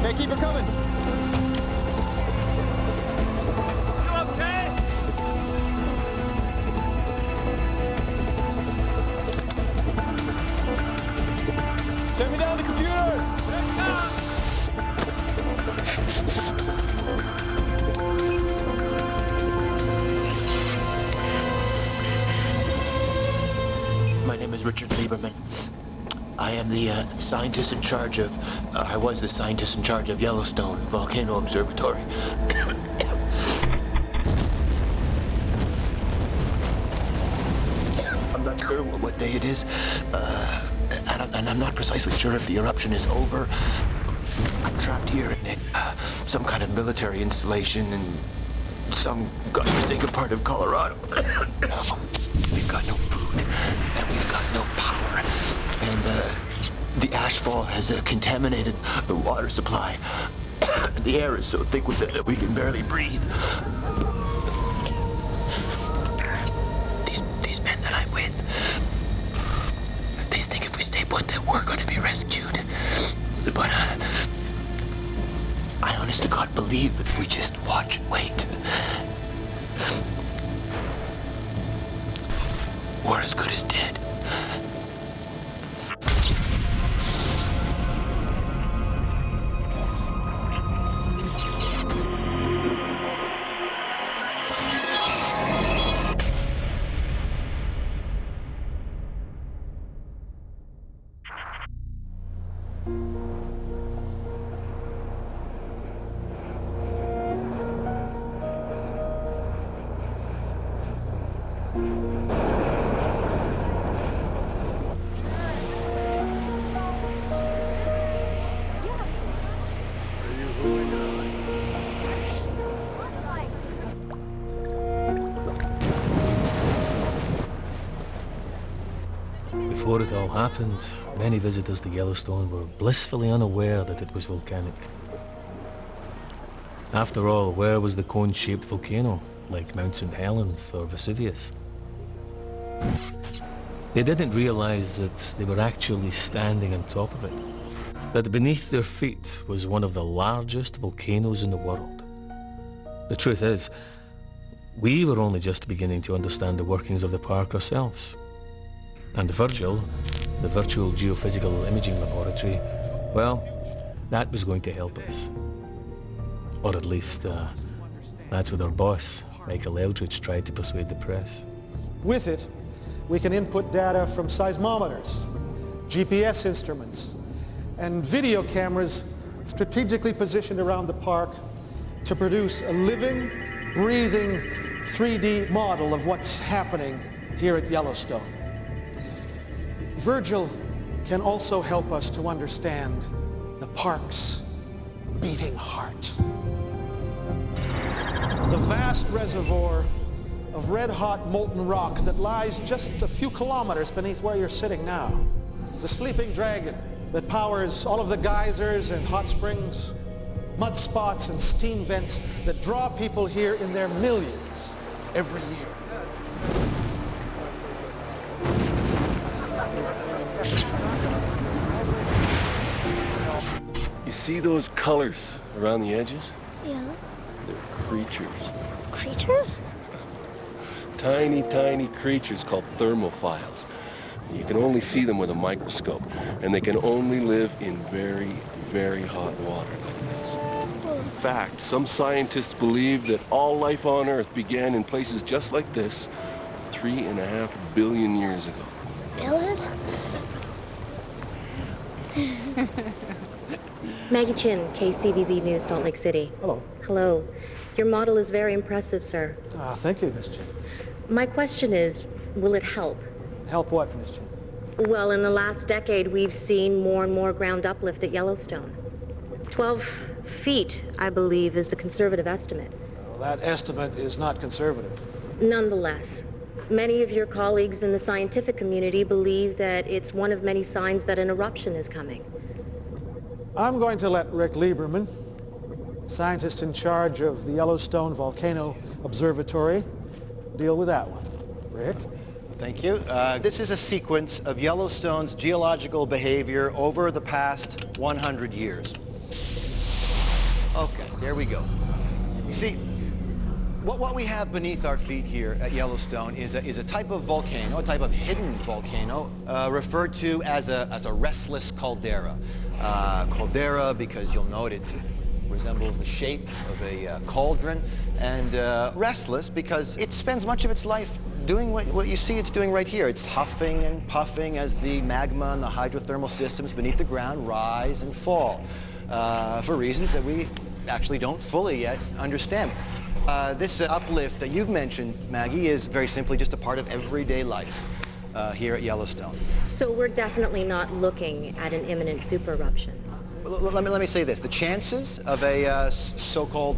Okay, keep it coming. You okay? Send me down the computer. Here it comes. My name is Richard Lieberman. I am the scientist in charge of, I was the scientist in charge of Yellowstone Volcano Observatory. I'm not sure what day it is, and I'm not precisely sure if the eruption is over. I'm trapped here in some kind of military installation in some godforsaken part of Colorado. We've got no food, and we've got no power. And the ashfall has contaminated the water supply. The air is so thick with it that we can barely breathe. These men that I'm with, they think if we stay put that we're going to be rescued. But I honest to God believe if we just watch and wait, we're as good as dead. Before it all happened, many visitors to Yellowstone were blissfully unaware that it was volcanic. After all, where was the cone-shaped volcano, like Mount St. Helens or Vesuvius? They didn't realize that they were actually standing on top of it, that beneath their feet was one of the largest volcanoes in the world. The truth is, we were only just beginning to understand the workings of the park ourselves. And Virgil, the virtual geophysical imaging laboratory, well, that was going to help us. Or at least, that's what our boss, Michael Eldridge, tried to persuade the press. With it, we can input data from seismometers, GPS instruments, and video cameras strategically positioned around the park to produce a living, breathing 3D model of what's happening here at Yellowstone. Virgil can also help us to understand the park's beating heart. The vast reservoir of red-hot molten rock that lies just a few kilometers beneath where you're sitting now. The sleeping dragon that powers all of the geysers and hot springs, mud spots and steam vents that draw people here in their millions every year. You see those colors around the edges? Yeah. They're creatures. Creatures? Tiny, tiny creatures called thermophiles. You can only see them with a microscope, and they can only live in very, very hot water like this. In fact, some scientists believe that all life on Earth began in places just like this 3.5 billion years ago. Billion? Maggie Chin, KCVZ News, Salt Lake City. Hello. Hello. Your model is very impressive, sir. Thank you, Miss Chin. My question is, will it help? Help what, Miss Chin? Well, in the last decade, we've seen more and more ground uplift at Yellowstone. 12 feet, I believe, is the conservative estimate. Well, that estimate is not conservative. Nonetheless, many of your colleagues in the scientific community believe that it's one of many signs that an eruption is coming. I'm going to let Rick Lieberman, scientist in charge of the Yellowstone Volcano Observatory, deal with that one. Rick? Thank you. This is a sequence of Yellowstone's geological behavior over the past 100 years. Okay, there we go. You see, what we have beneath our feet here at Yellowstone is a type of volcano, a type of hidden volcano, referred to as a restless caldera. Caldera because you'll note it resembles the shape of a cauldron, and restless because it spends much of its life doing what you see it's doing right here. It's huffing and puffing as the magma and the hydrothermal systems beneath the ground rise and fall for reasons that we actually don't fully yet understand. This uplift that you've mentioned, Maggie, is very simply just a part of everyday life here at Yellowstone. So we're definitely not looking at an imminent super eruption. Let me say this. The chances of a so-called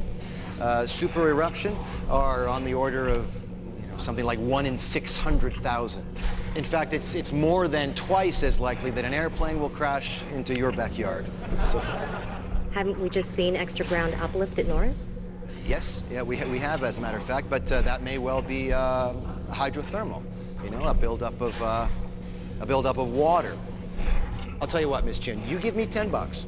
super eruption are on the order of something like 1 in 600,000. In fact, it's more than twice as likely that an airplane will crash into your backyard. So, Haven't we just seen extra ground uplift at Norris? yes, yeah, we have, as a matter of fact, but that may well be hydrothermal. A buildup of water. I'll tell you what, Miss Chin, you give me $10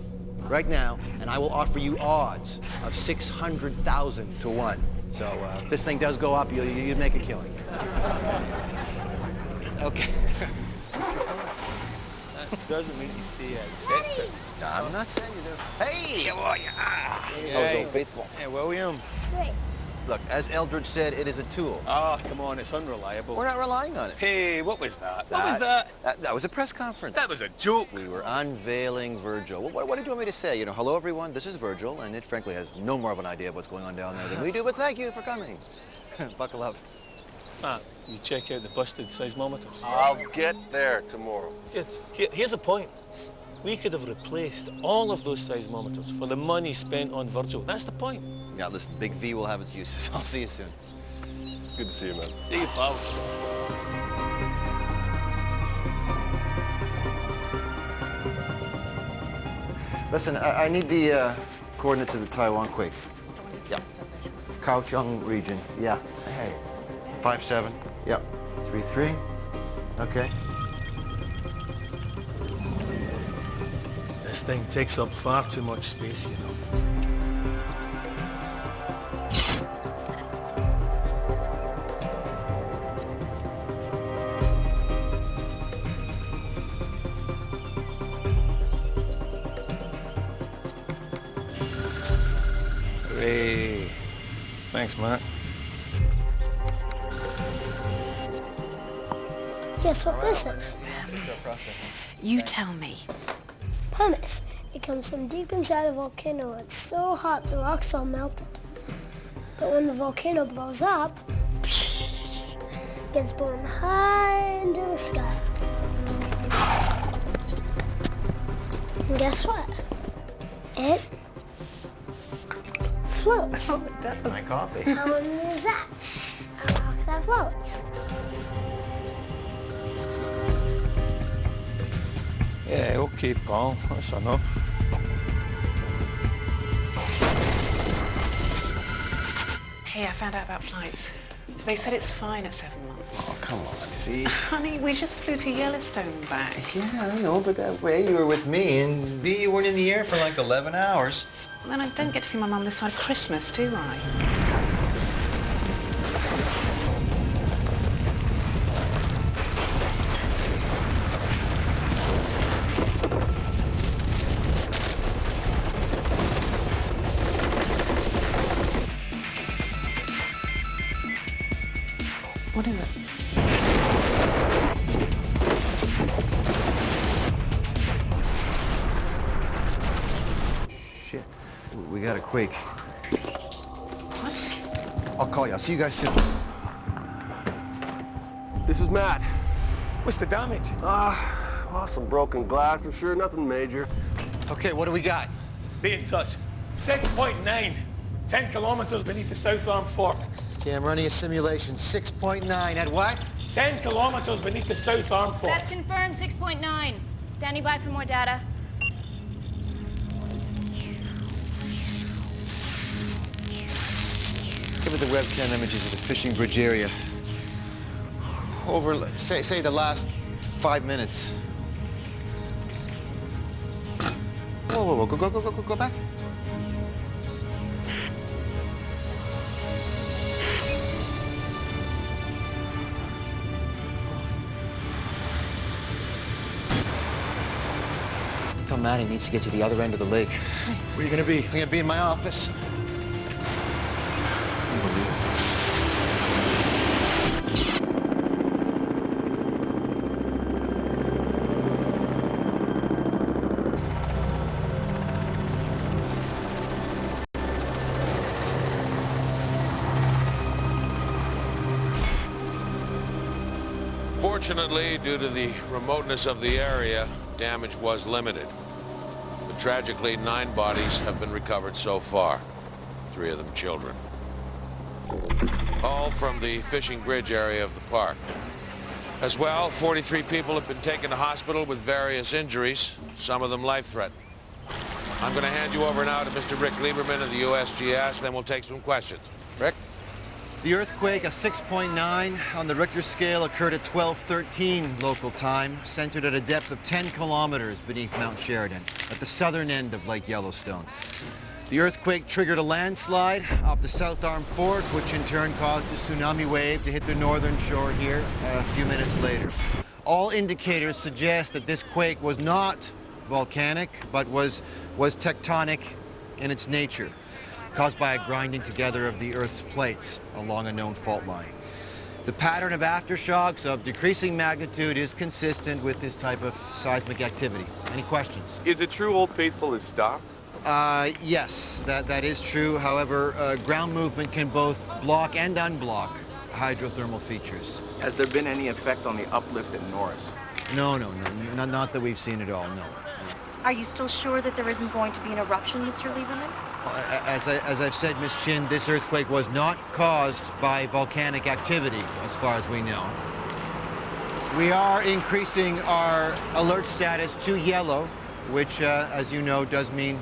right now, and I will offer you odds of 600,000 to 1. So if this thing does go up, you'd make a killing. Okay. That doesn't mean you see accept it. I'm not saying you do. Hey, how are you? Hey. Faithful. Hey, William. Look, as Eldridge said, it is a tool. Oh, come on, it's unreliable. We're not relying on it. Hey, what was that? What was that? That was a press conference. That was a joke. We were unveiling Virgil. What did you want me to say? Hello, everyone, this is Virgil, and it frankly has no more of an idea of what's going on down there than we do, but thank you for coming. Buckle up. Matt, you check out the busted seismometers. I'll get there tomorrow. Good. Here's the point. We could have replaced all of those seismometers for the money spent on Virgil. That's the point. Yeah, listen, Big V will have its uses. I'll see you soon. Good to see you, man. See you, pal. Listen, I need the coordinates of the Taiwan quake. Yeah. Kaohsiung region. Yeah. Hey. 5-7. Yep. 3-3. Okay. This thing takes up far too much space, Hey. Thanks, Matt. Guess what this is? You tell me. Pumice. It comes from deep inside a volcano. It's so hot the rock's all melted. But when the volcano blows up, it gets blown high into the sky. And guess what? It floats. Oh, it does. My coffee. How wonderful is that? A rock that floats. Yeah, okay, pal. That's enough. Hey, I found out about flights. They said it's fine at 7 months. Oh, come on, Fee. Honey, we just flew to Yellowstone back. Yeah, I know, but that way you were with me, and B, you weren't in the air for like 11 hours. Then I don't get to see my mum this side of Christmas, do I? What is it? Shit, we got a quake. What? I'll call you. I'll see you guys soon. This is Matt. What's the damage? Well, some broken glass for sure, nothing major. Okay, what do we got? Be in touch. 6.9. 10 kilometers beneath the South Arm Fork. Okay, I'm running a simulation. 6.9 at what? 10 kilometers beneath the South Arm Fork. That's confirmed, 6.9. Standing by for more data. Give me the webcam images of the fishing bridge area. Over, say the last 5 minutes. Whoa, go back. tell Matt he needs to get to the other end of the lake. Where are you gonna be? I'm gonna be in my office. Fortunately, due to the remoteness of the area, damage was limited. But tragically, 9 bodies have been recovered so far, 3 of them children. All from the fishing bridge area of the park. As well, 43 people have been taken to hospital with various injuries, some of them life-threatening. I'm going to hand you over now to Mr. Rick Lieberman of the USGS, then we'll take some questions. Rick? The earthquake, a 6.9 on the Richter scale, occurred at 12:13 local time, centered at a depth of 10 kilometers beneath Mount Sheridan, at the southern end of Lake Yellowstone. The earthquake triggered a landslide off the South Arm Fort, which in turn caused a tsunami wave to hit the northern shore here a few minutes later. All indicators suggest that this quake was not volcanic, but was tectonic in its nature, caused by a grinding together of the Earth's plates along a known fault line. The pattern of aftershocks of decreasing magnitude is consistent with this type of seismic activity. Any questions? Is it true Old Faithful is stopped? Yes, that is true. However, ground movement can both block and unblock hydrothermal features. Has there been any effect on the uplift at Norris? No, not that we've seen at all, no. Are you still sure that there isn't going to be an eruption, Mr. Lieberman? As I've said, Miss Chin, this earthquake was not caused by volcanic activity, as far as we know. We are increasing our alert status to yellow, which, as you know, does mean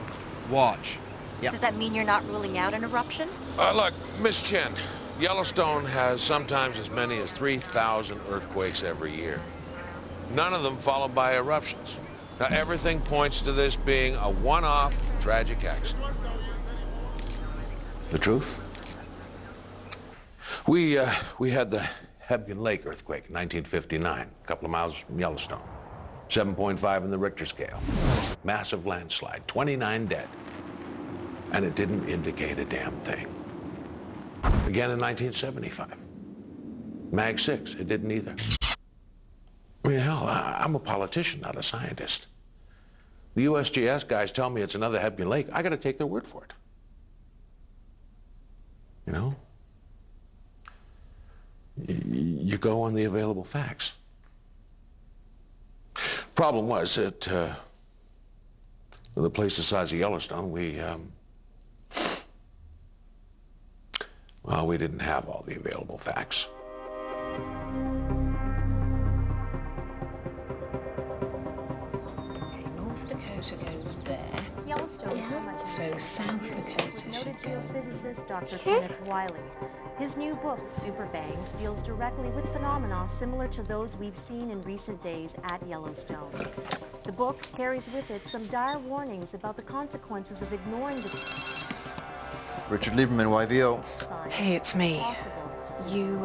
watch. Yep. Does that mean you're not ruling out an eruption? Look, Miss Chin, Yellowstone has sometimes as many as 3,000 earthquakes every year. None of them followed by eruptions. Now, everything points to this being a one-off tragic accident. The truth? We had the Hebgen Lake earthquake in 1959, a couple of miles from Yellowstone. 7.5 in the Richter scale. Massive landslide, 29 dead. And it didn't indicate a damn thing. Again in 1975. Mag 6, it didn't either. I mean, hell, I'm a politician, not a scientist. The USGS guys tell me it's another Hebgen Lake. I got to take their word for it. You know? You go on the available facts. Problem was that the place the size of Yellowstone, we didn't have all the available facts. North Dakota goes there. Yellowstone so much. So South Dakota should Noted go. geophysicist Dr. Kenneth Wiley. His new book, Superbangs, deals directly with phenomena similar to those we've seen in recent days at Yellowstone. The book carries with it some dire warnings about the consequences of ignoring the Richard Lieberman, YVO. Hey, it's me. You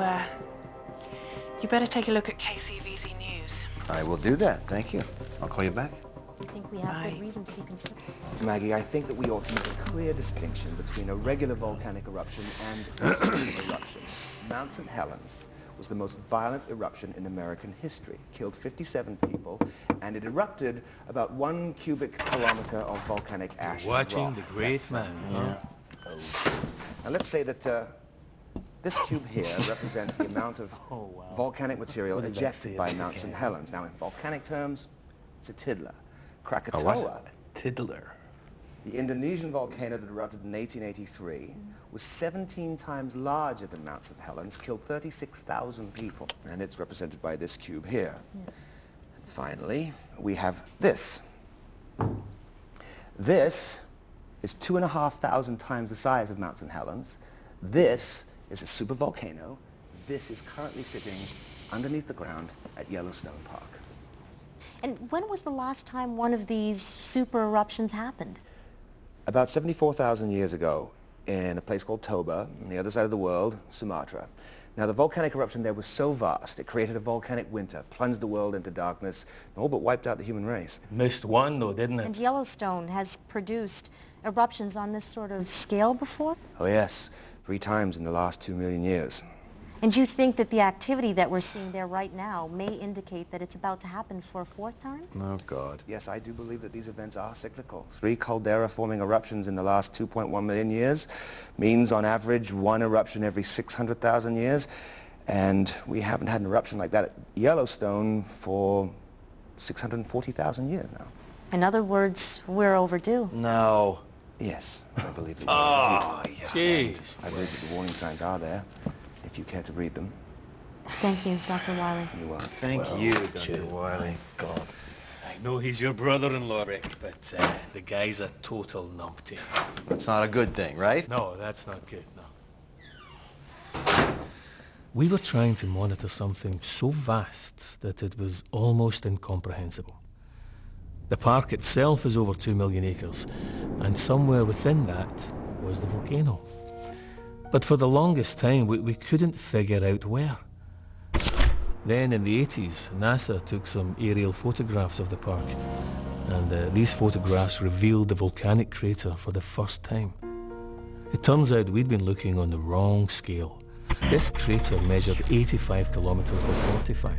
better take a look at KCVZ News. I will do that, thank you. I'll call you back. I think we have good reason to be concerned. Maggie, I think that we ought to make a clear distinction between a regular volcanic eruption and a supervolcano eruption. Mount St. Helens was the most violent eruption in American history, killed 57 people, and it erupted about 1 cubic kilometer of volcanic ash. Watching and the rock. great man, huh? Now let's say that this cube here represents the amount of volcanic material ejected by Mount St. Helens. Now in volcanic terms, it's a tiddler. Krakatoa, Tiddler. the Indonesian volcano that erupted in 1883, was 17 times larger than Mount St. Helens, killed 36,000 people, and it's represented by this cube here. Finally, we have this. This is 2,500 times the size of Mount St. Helens. This is a supervolcano. This is currently sitting underneath the ground at Yellowstone Park. And when was the last time one of these super eruptions happened? About 74,000 years ago, in a place called Toba, on the other side of the world, Sumatra, Now, the volcanic eruption there was so vast, it created a volcanic winter, plunged the world into darkness, and all but wiped out the human race. Missed one, though, didn't it? And Yellowstone has produced eruptions on this sort of scale before? Oh, yes. 3 times in the last 2 million years. And you think that the activity that we're seeing there right now may indicate that it's about to happen for a 4th time? Oh, God. Yes, I do believe that these events are cyclical. 3 caldera-forming eruptions in the last 2.1 million years means, on average, 1 eruption every 600,000 years. And we haven't had an eruption like that at Yellowstone for 640,000 years now. In other words, we're overdue. No. Yes, I believe that. Oh, jeez. I believe that the warning signs are there, if you care to read them. Thank you, Dr. Wiley. You're welcome. Thank you, Dr. Wiley. God. I know he's your brother-in-law, Rick, but the guy's a total numpty. That's not a good thing, right? No, that's not good, no. We were trying to monitor something so vast that it was almost incomprehensible. The park itself is over 2 million acres, and somewhere within that was the volcano. But for the longest time, we couldn't figure out where. Then in the 80s, NASA took some aerial photographs of the park, and these photographs revealed the volcanic crater for the first time. It turns out we'd been looking on the wrong scale. This crater measured 85 kilometers by 45,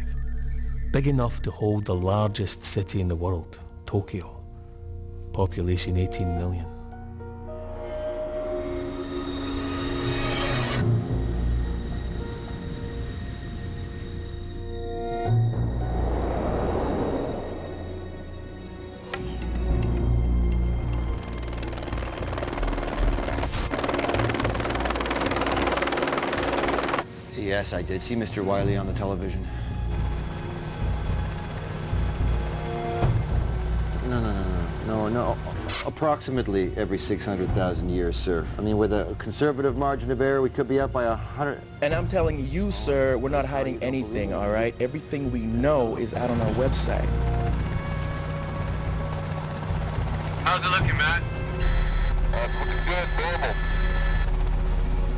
big enough to hold the largest city in the world, Tokyo. Population 18 million. Yes, I did see Mr. Wiley on the television. No. Approximately every 600,000 years, sir. I mean, with a conservative margin of error, we could be up by 100. And I'm telling you, sir, we're not hiding anything, all right? Everything we know is out on our website. How's it looking, Matt? It's looking good, normal.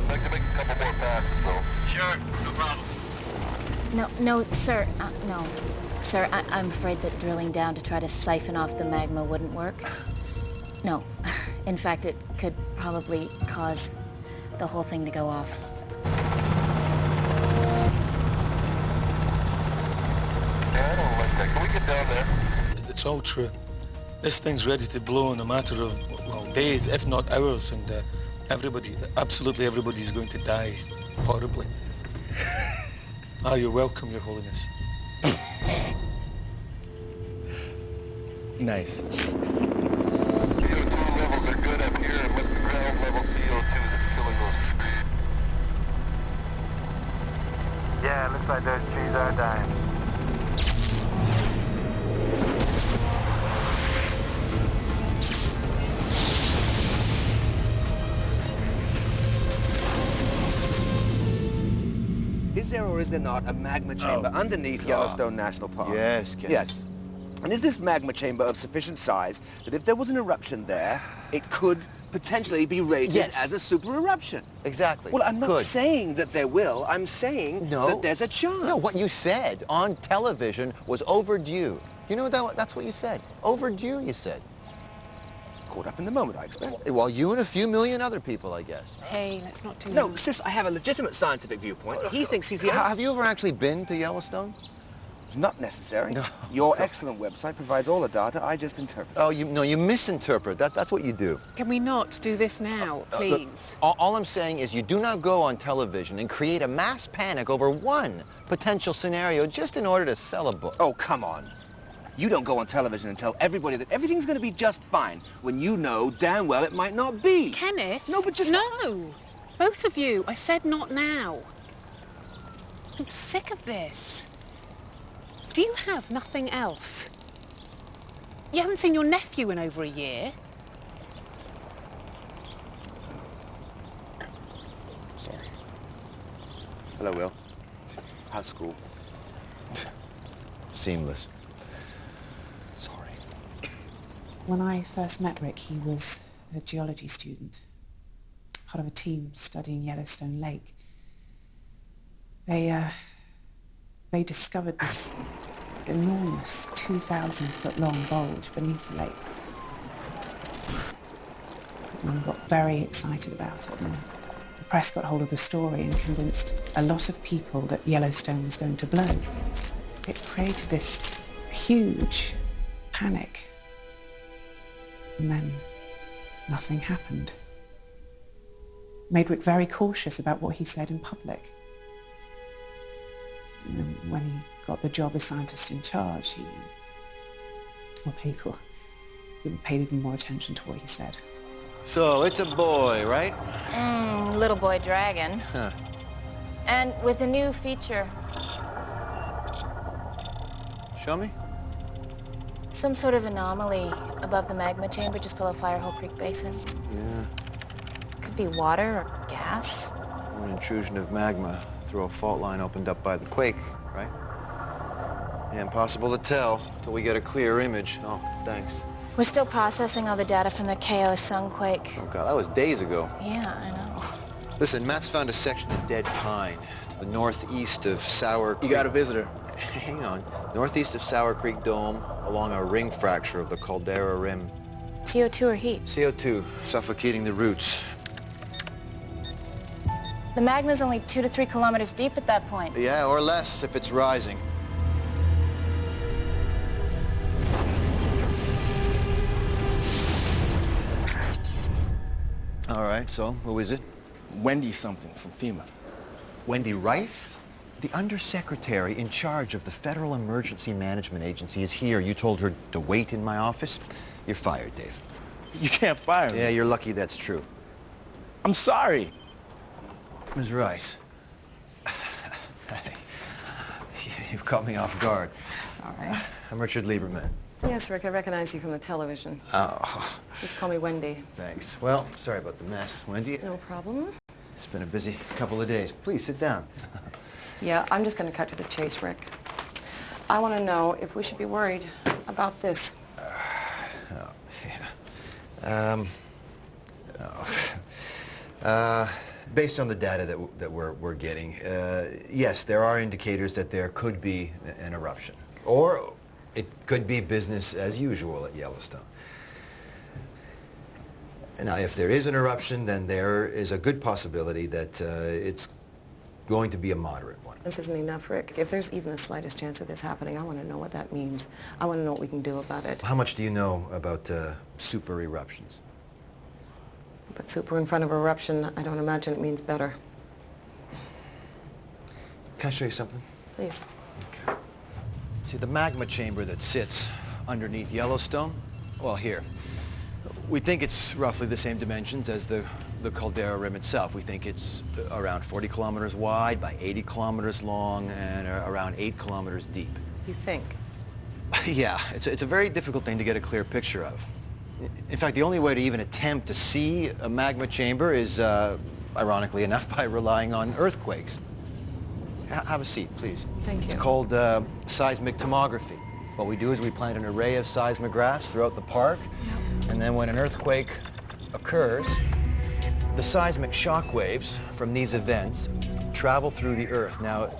I'd like to make a couple more passes, though. Sure, no problem. No, sir, no. Sir, I'm afraid that drilling down to try to siphon off the magma wouldn't work. No. In fact, it could probably cause the whole thing to go off. Yeah, I don't like that. Can we get down there? It's all true. This thing's ready to blow in a matter of, well, days, if not hours, and absolutely everybody is going to die horribly. You're welcome, Your Holiness. Nice. CO2 levels are good up here. It must be ground level CO2 that's killing those trees. Yeah, it looks like those trees are dying. Is there or is there not a magma chamber underneath Yellowstone National Park? Yes, Ken. Yes. And is this magma chamber of sufficient size that if there was an eruption there, it could potentially be rated as a super eruption? Exactly. Well, I'm not saying that there will. I'm saying that there's a chance. No, what you said on television was overdue. You know that's what you said. Overdue, you said. Caught up in the moment, I expect. Well, you and a few million other people, I guess. Hey, let's not do No, sis, I have a legitimate scientific viewpoint. He thinks he's the... Have you ever actually been to Yellowstone? It's not necessary. No. Your excellent website provides all the data. I just interpret. Oh, you misinterpret. That's what you do. Can we not do this now, please? Look, all I'm saying is you do not go on television and create a mass panic over one potential scenario just in order to sell a book. Oh, come on. You don't go on television and tell everybody that everything's going to be just fine when you know damn well it might not be. Kenneth? No, but just... No! Both of you. I said not now. I'm sick of this. Do you have nothing else? You haven't seen your nephew in over a year. Sorry. Hello, Will. How's school? Seamless. Sorry. When I first met Rick, he was a geology student, part of a team studying Yellowstone Lake. They discovered this enormous 2,000-foot-long bulge beneath the lake. Everyone got very excited about it, and the press got hold of the story and convinced a lot of people that Yellowstone was going to blow. It created this huge panic, and then nothing happened. Made Rick very cautious about what he said in public. And when he got the job as scientist in charge, people paid even more attention to what he said. So, it's a boy, right? Little boy dragon. Huh. And with a new feature. Show me. Some sort of anomaly above the magma chamber just below Firehole Creek Basin. Yeah. Could be water or gas. An intrusion of magma through a fault line opened up by the quake, right? Yeah, impossible to tell until we get a clear image. Oh, thanks. We're still processing all the data from the KO Sunquake. Oh, God, that was days ago. Yeah, I know. Listen, Matt's found a section of dead pine to the northeast of Sour Creek. You got a visitor. Hang on. Northeast of Sour Creek Dome, along a ring fracture of the caldera rim. CO2 or heat? CO2, suffocating the roots. The magma's only 2 to 3 kilometers deep at that point. Yeah, or less if it's rising. All right, so who is it? Wendy something from FEMA. Wendy Rice? The undersecretary in charge of the Federal Emergency Management Agency is here. You told her to wait in my office? You're fired, Dave. You can't fire me. Yeah, you're lucky that's true. I'm sorry. Ms. Rice. You've caught me off guard. Sorry. I'm Richard Lieberman. Yes, Rick, I recognize you from the television. Oh. Just call me Wendy. Thanks. Well, sorry about the mess, Wendy. No problem. It's been a busy couple of days. Please, sit down. Yeah, I'm just going to cut to the chase, Rick. I want to know if we should be worried about this. Based on the data that we're getting, yes, there are indicators that there could be an eruption. Or it could be business as usual at Yellowstone. Now, if there is an eruption, then there is a good possibility that it's going to be a moderate one. This isn't enough, Rick. If there's even the slightest chance of this happening, I want to know what that means. I want to know what we can do about it. How much do you know about super eruptions? But super in front of eruption, I don't imagine it means better. Can I show you something? Please. Okay. See, the magma chamber that sits underneath Yellowstone? Well, here. We think it's roughly the same dimensions as the caldera rim itself. We think it's around 40 kilometers wide by 80 kilometers long and around 8 kilometers deep. You think? Yeah, it's a very difficult thing to get a clear picture of. In fact, the only way to even attempt to see a magma chamber is, ironically enough, by relying on earthquakes. Have a seat, please. Thank you. It's called seismic tomography. What we do is we plant an array of seismographs throughout the park, and then when an earthquake occurs, the seismic shock waves from these events travel through the earth. Now,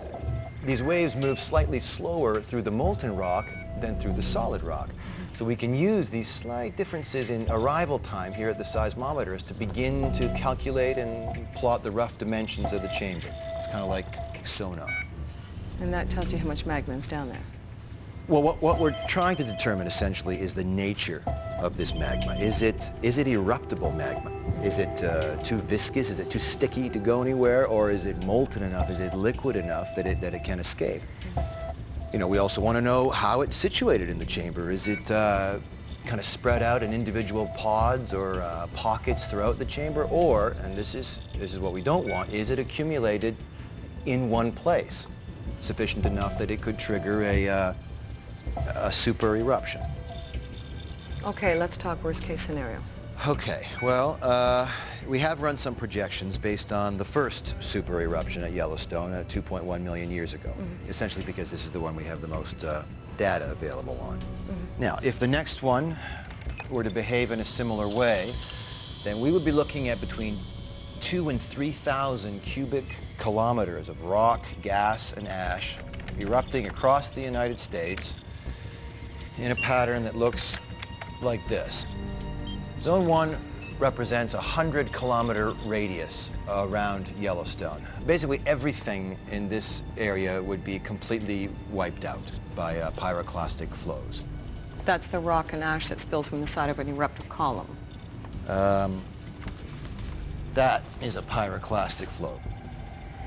these waves move slightly slower through the molten rock than through the solid rock. So we can use these slight differences in arrival time here at the seismometers to begin to calculate and plot the rough dimensions of the chamber. It's kind of like sonar. And that tells you how much magma is down there. Well, what we're trying to determine essentially is the nature of this magma. Is it eruptible magma? Is it too viscous? Is it too sticky to go anywhere? Or is it molten enough? Is it liquid enough that it can escape? You know, we also want to know how it's situated in the chamber. Is it kind of spread out in individual pods or pockets throughout the chamber? Or, and this is what we don't want, is it accumulated in one place, sufficient enough that it could trigger a super eruption? Okay, let's talk worst case scenario. Okay, well, we have run some projections based on the first super eruption at Yellowstone 2.1 million years ago, essentially because this is the one we have the most data available on. Now, if the next one were to behave in a similar way, then we would be looking at between 2,000 and 3,000 cubic kilometers of rock, gas, and ash erupting across the United States in a pattern that looks like this. Zone 1 represents a 100-kilometer radius around Yellowstone. Basically everything in this area would be completely wiped out by pyroclastic flows. That's the rock and ash that spills from the side of an eruptive column. That is a pyroclastic flow.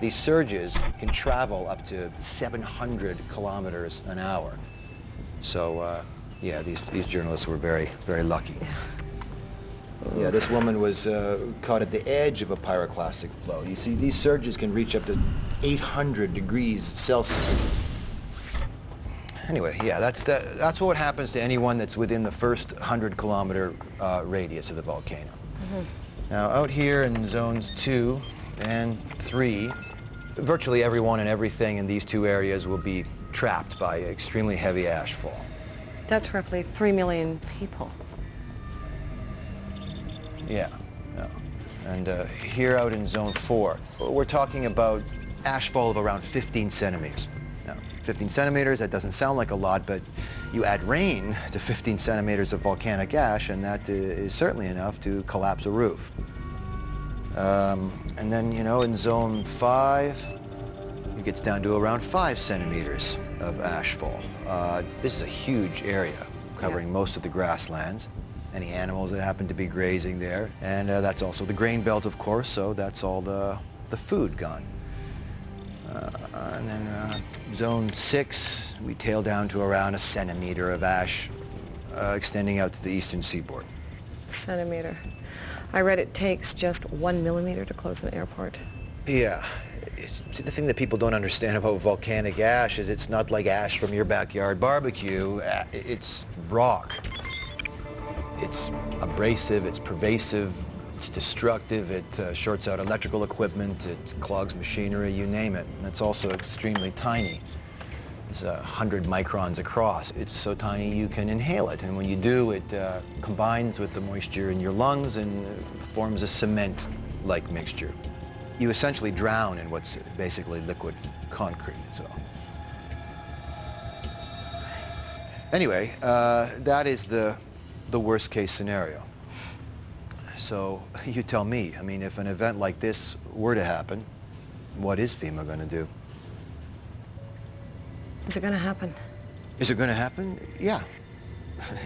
These surges can travel up to 700 kilometers an hour. So, yeah, these journalists were very, very lucky. Yeah, this woman was caught at the edge of a pyroclastic flow. You see, these surges can reach up to 800 degrees Celsius. Anyway, yeah, that's what happens to anyone that's within the first 100-kilometer radius of the volcano. Mm-hmm. Now, out here in zones 2 and 3, virtually everyone and everything in these two areas will be trapped by extremely heavy ash fall. That's roughly 3 million people. Yeah. And here out in zone 4, we're talking about ashfall of around 15 centimeters. Now, 15 centimeters, that doesn't sound like a lot, but you add rain to 15 centimeters of volcanic ash, and that is certainly enough to collapse a roof. And then, you know, in zone 5, it gets down to around 5 centimeters of ashfall. This is a huge area covering most of the grasslands. Any animals that happen to be grazing there. And that's also the grain belt, of course, so that's all the food gone. And then zone 6, we tail down to around 1 centimeter of ash extending out to the eastern seaboard. Centimeter. I read it takes just 1 millimeter to close an airport. Yeah. See, the thing that people don't understand about volcanic ash is it's not like ash from your backyard barbecue. It's rock. It's abrasive, it's pervasive, it's destructive, it shorts out electrical equipment, it clogs machinery, you name it. And it's also extremely tiny. It's 100 microns across. It's so tiny you can inhale it, and when you do, it combines with the moisture in your lungs and forms a cement-like mixture. You essentially drown in what's basically liquid concrete, so. Anyway, that is the worst case scenario. So you tell me, I mean, if an event like this were to happen, what is FEMA going to do? Is it going to happen? Is it going to happen? Yeah,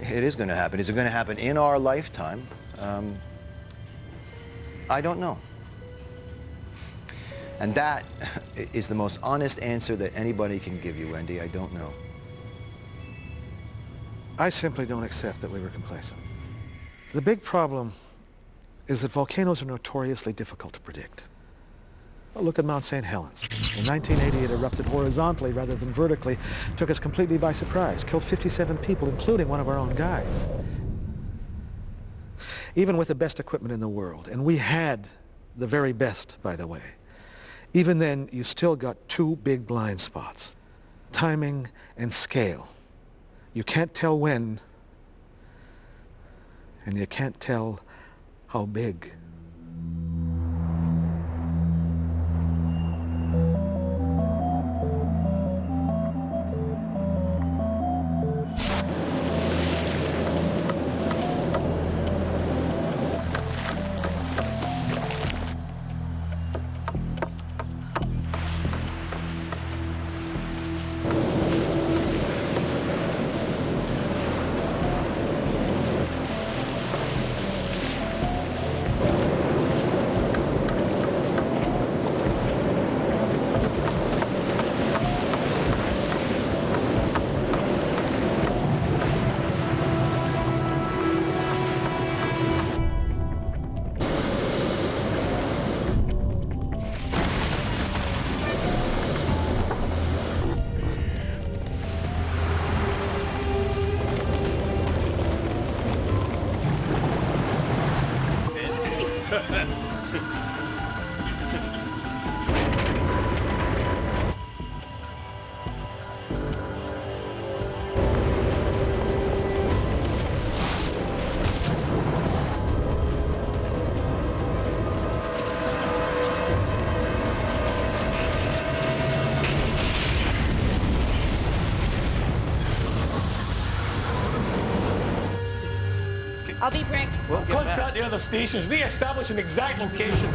it is going to happen. Is it going to happen in our lifetime? I don't know. And that is the most honest answer that anybody can give you, Wendy. I don't know. I simply don't accept that we were complacent. The big problem is that volcanoes are notoriously difficult to predict. Well, look at Mount St. Helens. In 1980, it erupted horizontally rather than vertically, took us completely by surprise, killed 57 people, including one of our own guys. Even with the best equipment in the world, and we had the very best, by the way, even then, you still got two big blind spots, timing and scale. You can't tell when, and you can't tell how big. weather stations. Re-establish an exact location.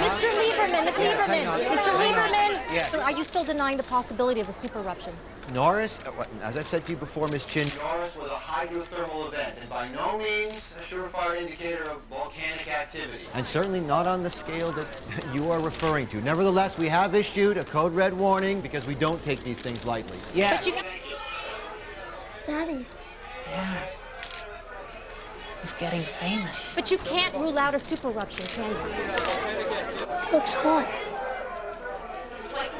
Mr. Lieberman, Mr. Lieberman. Yes. So are you still denying the possibility of a super eruption? Norris, as I've said to you before, Miss Chin, Norris was a hydrothermal event, and by no means a surefire indicator of volcanic activity. And certainly not on the scale that you are referring to. Nevertheless, we have issued a code red warning because we don't take these things lightly. Yes. Daddy. Yeah. He's getting famous. But you can't rule out a super eruption, can you? Looks hot.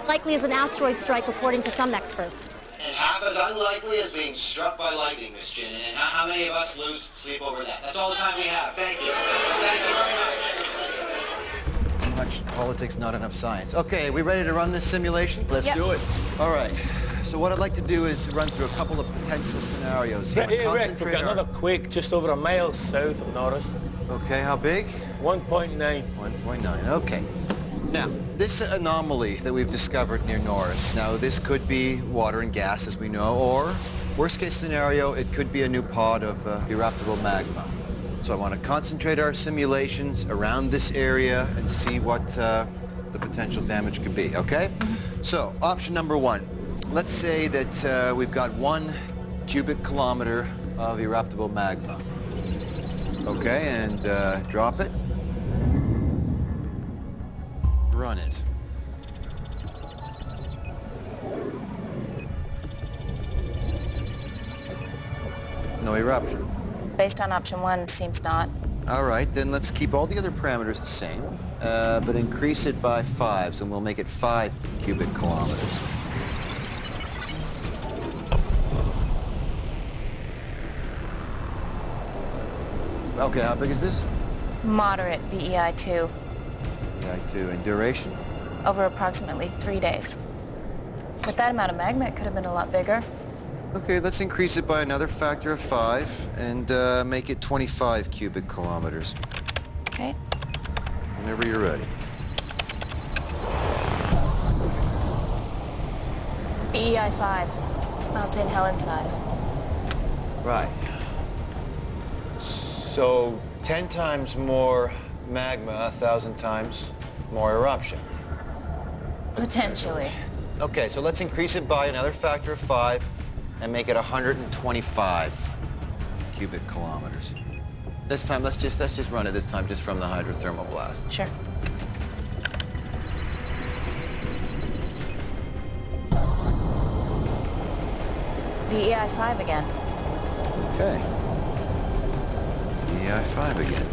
Likely as an asteroid strike, according to some experts. And half as unlikely as being struck by lightning, Miss Chin. And how many of us lose sleep over that? That's all the time we have. Thank you. Thank you very much. Much politics, not enough science. Okay, we ready to run this simulation? Let's do it. All right. So what I'd like to do is run through a couple of potential scenarios here. Hey, Rick, we've got another quake just over a mile south of Norris. Okay, how big? 1.9. 1.9, okay. Now, this anomaly that we've discovered near Norris, now this could be water and gas, as we know, or worst case scenario, it could be a new pod of eruptible magma. So I want to concentrate our simulations around this area and see what the potential damage could be, okay? So, option number one. Let's say that we've got 1 cubic kilometer of eruptible magma. Okay, and drop it. Run it. No eruption. Based on option 1, seems not. All right, then let's keep all the other parameters the same, but increase it by 5, so we'll make it 5 cubic kilometers. Okay, how big is this? Moderate VEI2. VEI2, and duration? Over approximately 3 days. With that amount of magma, it could have been a lot bigger. Okay, let's increase it by another factor of 5 and make it 25 cubic kilometers. Okay. Whenever you're ready. VEI5. Mount St. Helens size. Right. So 10 times more magma, 1,000 times more eruption. Potentially. Okay, so let's increase it by another factor of 5 and make it 125 cubic kilometers. This time, let's just run it this time just from the hydrothermal blast. Sure. VEI5 again. Okay. VEI5 again.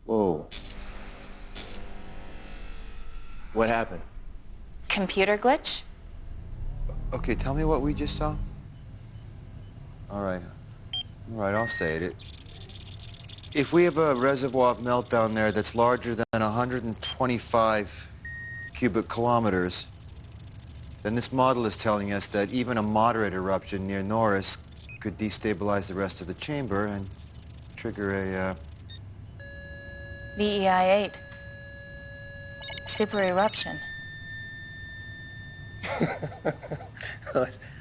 Whoa. What happened? Computer glitch? Okay, tell me what we just saw. All right. All right, I'll say it. If we have a reservoir of melt down there that's larger than 125 cubic kilometers, then this model is telling us that even a moderate eruption near Norris could destabilize the rest of the chamber and trigger a VEI8. Super eruption.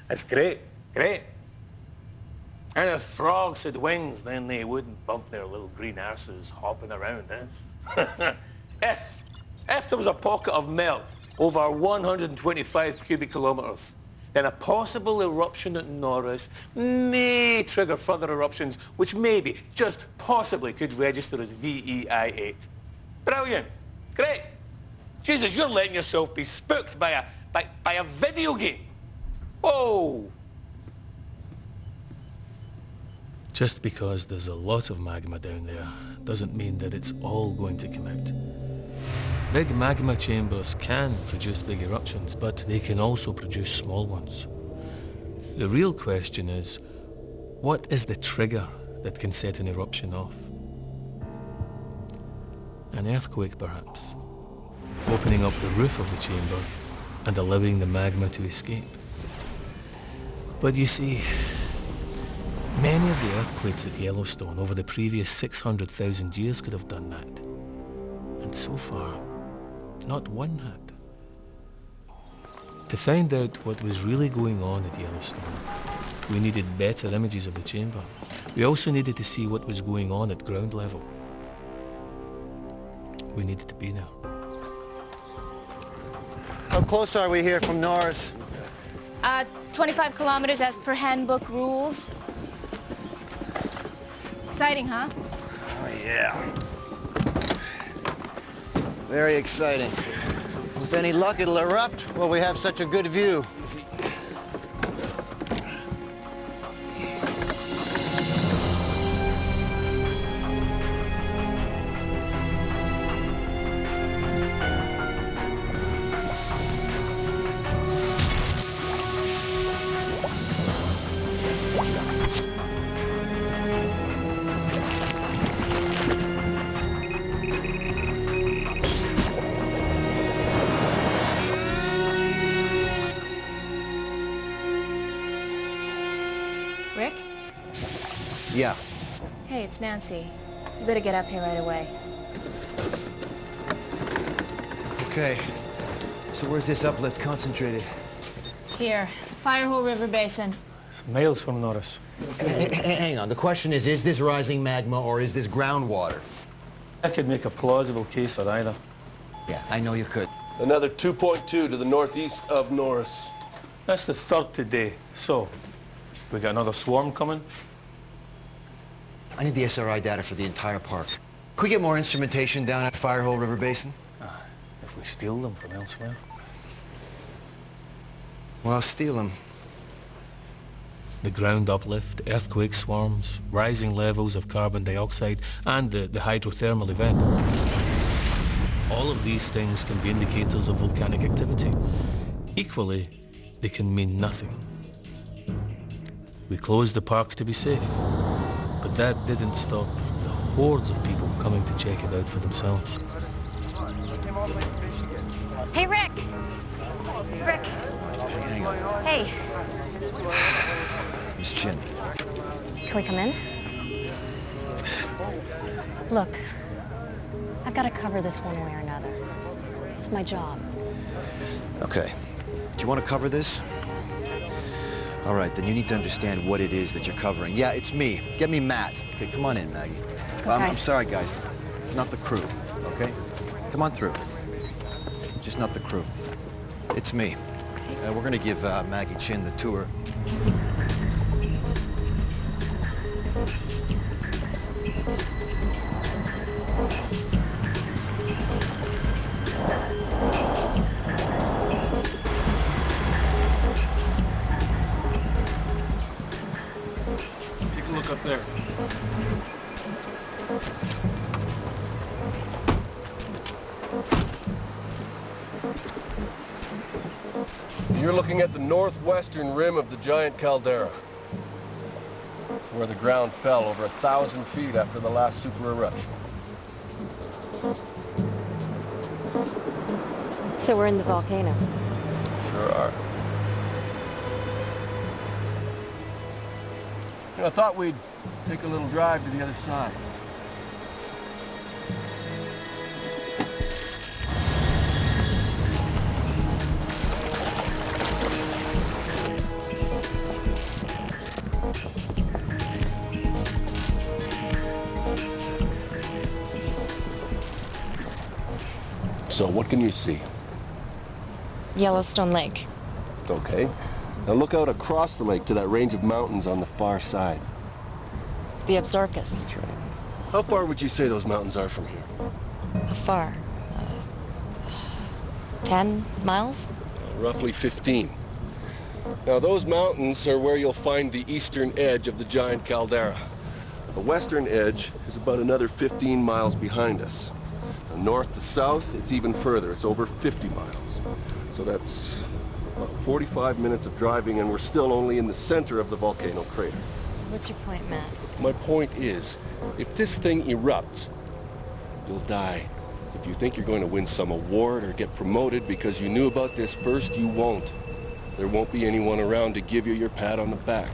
That's great, great. And if frogs had wings, then they wouldn't bump their little green asses hopping around, eh? If there was a pocket of melt over 125 cubic kilometers, then a possible eruption at Norris may trigger further eruptions, which maybe, just possibly, could register as VEI8. Brilliant. Great. Jesus, you're letting yourself be spooked by a video game. Whoa. Just because there's a lot of magma down there doesn't mean that it's all going to come out. Big magma chambers can produce big eruptions, but they can also produce small ones. The real question is, what is the trigger that can set an eruption off. An earthquake, perhaps, opening up the roof of the chamber and allowing the magma to escape. But you see, many of the earthquakes at Yellowstone over the previous 600,000 years could have done that. And so far, not one had. To find out what was really going on at Yellowstone, we needed better images of the chamber. We also needed to see what was going on at ground level. We needed to be there. How close are we here from Norris? 25 kilometers as per handbook rules. Exciting, huh? Oh, yeah. Very exciting. With any luck, it'll erupt. Well, we have such a good view. Rick? Yeah. Hey, it's Nancy. You better get up here right away. Okay. So where's this uplift concentrated? Here, Firehole River Basin. It's miles from Norris. Hang on. The question is this rising magma or is this groundwater? I could make a plausible case for either. Yeah, I know you could. Another 2.2 to the northeast of Norris. That's the third today. So, we got another swarm coming? I need the SRI data for the entire park. Could we get more instrumentation down at Firehole River Basin? If we steal them from elsewhere. Well, steal them. The ground uplift, earthquake swarms, rising levels of carbon dioxide, and the hydrothermal event. All of these things can be indicators of volcanic activity. Equally, they can mean nothing. We closed the park to be safe, but that didn't stop the hordes of people coming to check it out for themselves. Hey, Rick! Rick! Hang on. Hey, Miss Chin. can we come in? Look, I've got to cover this one way or another. It's my job. Okay. Do you want to cover this? All right, then you need to understand what it is that you're covering. Yeah, it's me. Get me Matt. Okay, come on in, Maggie. Let's go, I'm guys. sorry, guys. It's not the crew, okay? Come on through. Just not the crew. It's me. We're going to give Maggie Chin the tour. Take a look up there. You're looking at the northwestern rim of the giant caldera. It's where the ground fell over 1,000 feet after the last super eruption. So we're in the volcano. Sure are. I thought we'd take a little drive to the other side. So, what can you see? Yellowstone Lake. Okay. Now look out across the lake to that range of mountains on the far side. The Absarokas. That's right. How far would you say those mountains are from here? How far? 10 miles? Roughly 15. Now those mountains are where you'll find the eastern edge of the giant caldera. The western edge is about another 15 miles behind us. Now, north to south, it's even further. It's over 50 miles. So that's about 45 minutes of driving, and we're still only in the center of the volcano crater. What's your point, Matt? My point is, if this thing erupts, you'll die. If you think you're going to win some award or get promoted because you knew about this first, you won't. There won't be anyone around to give you your pat on the back.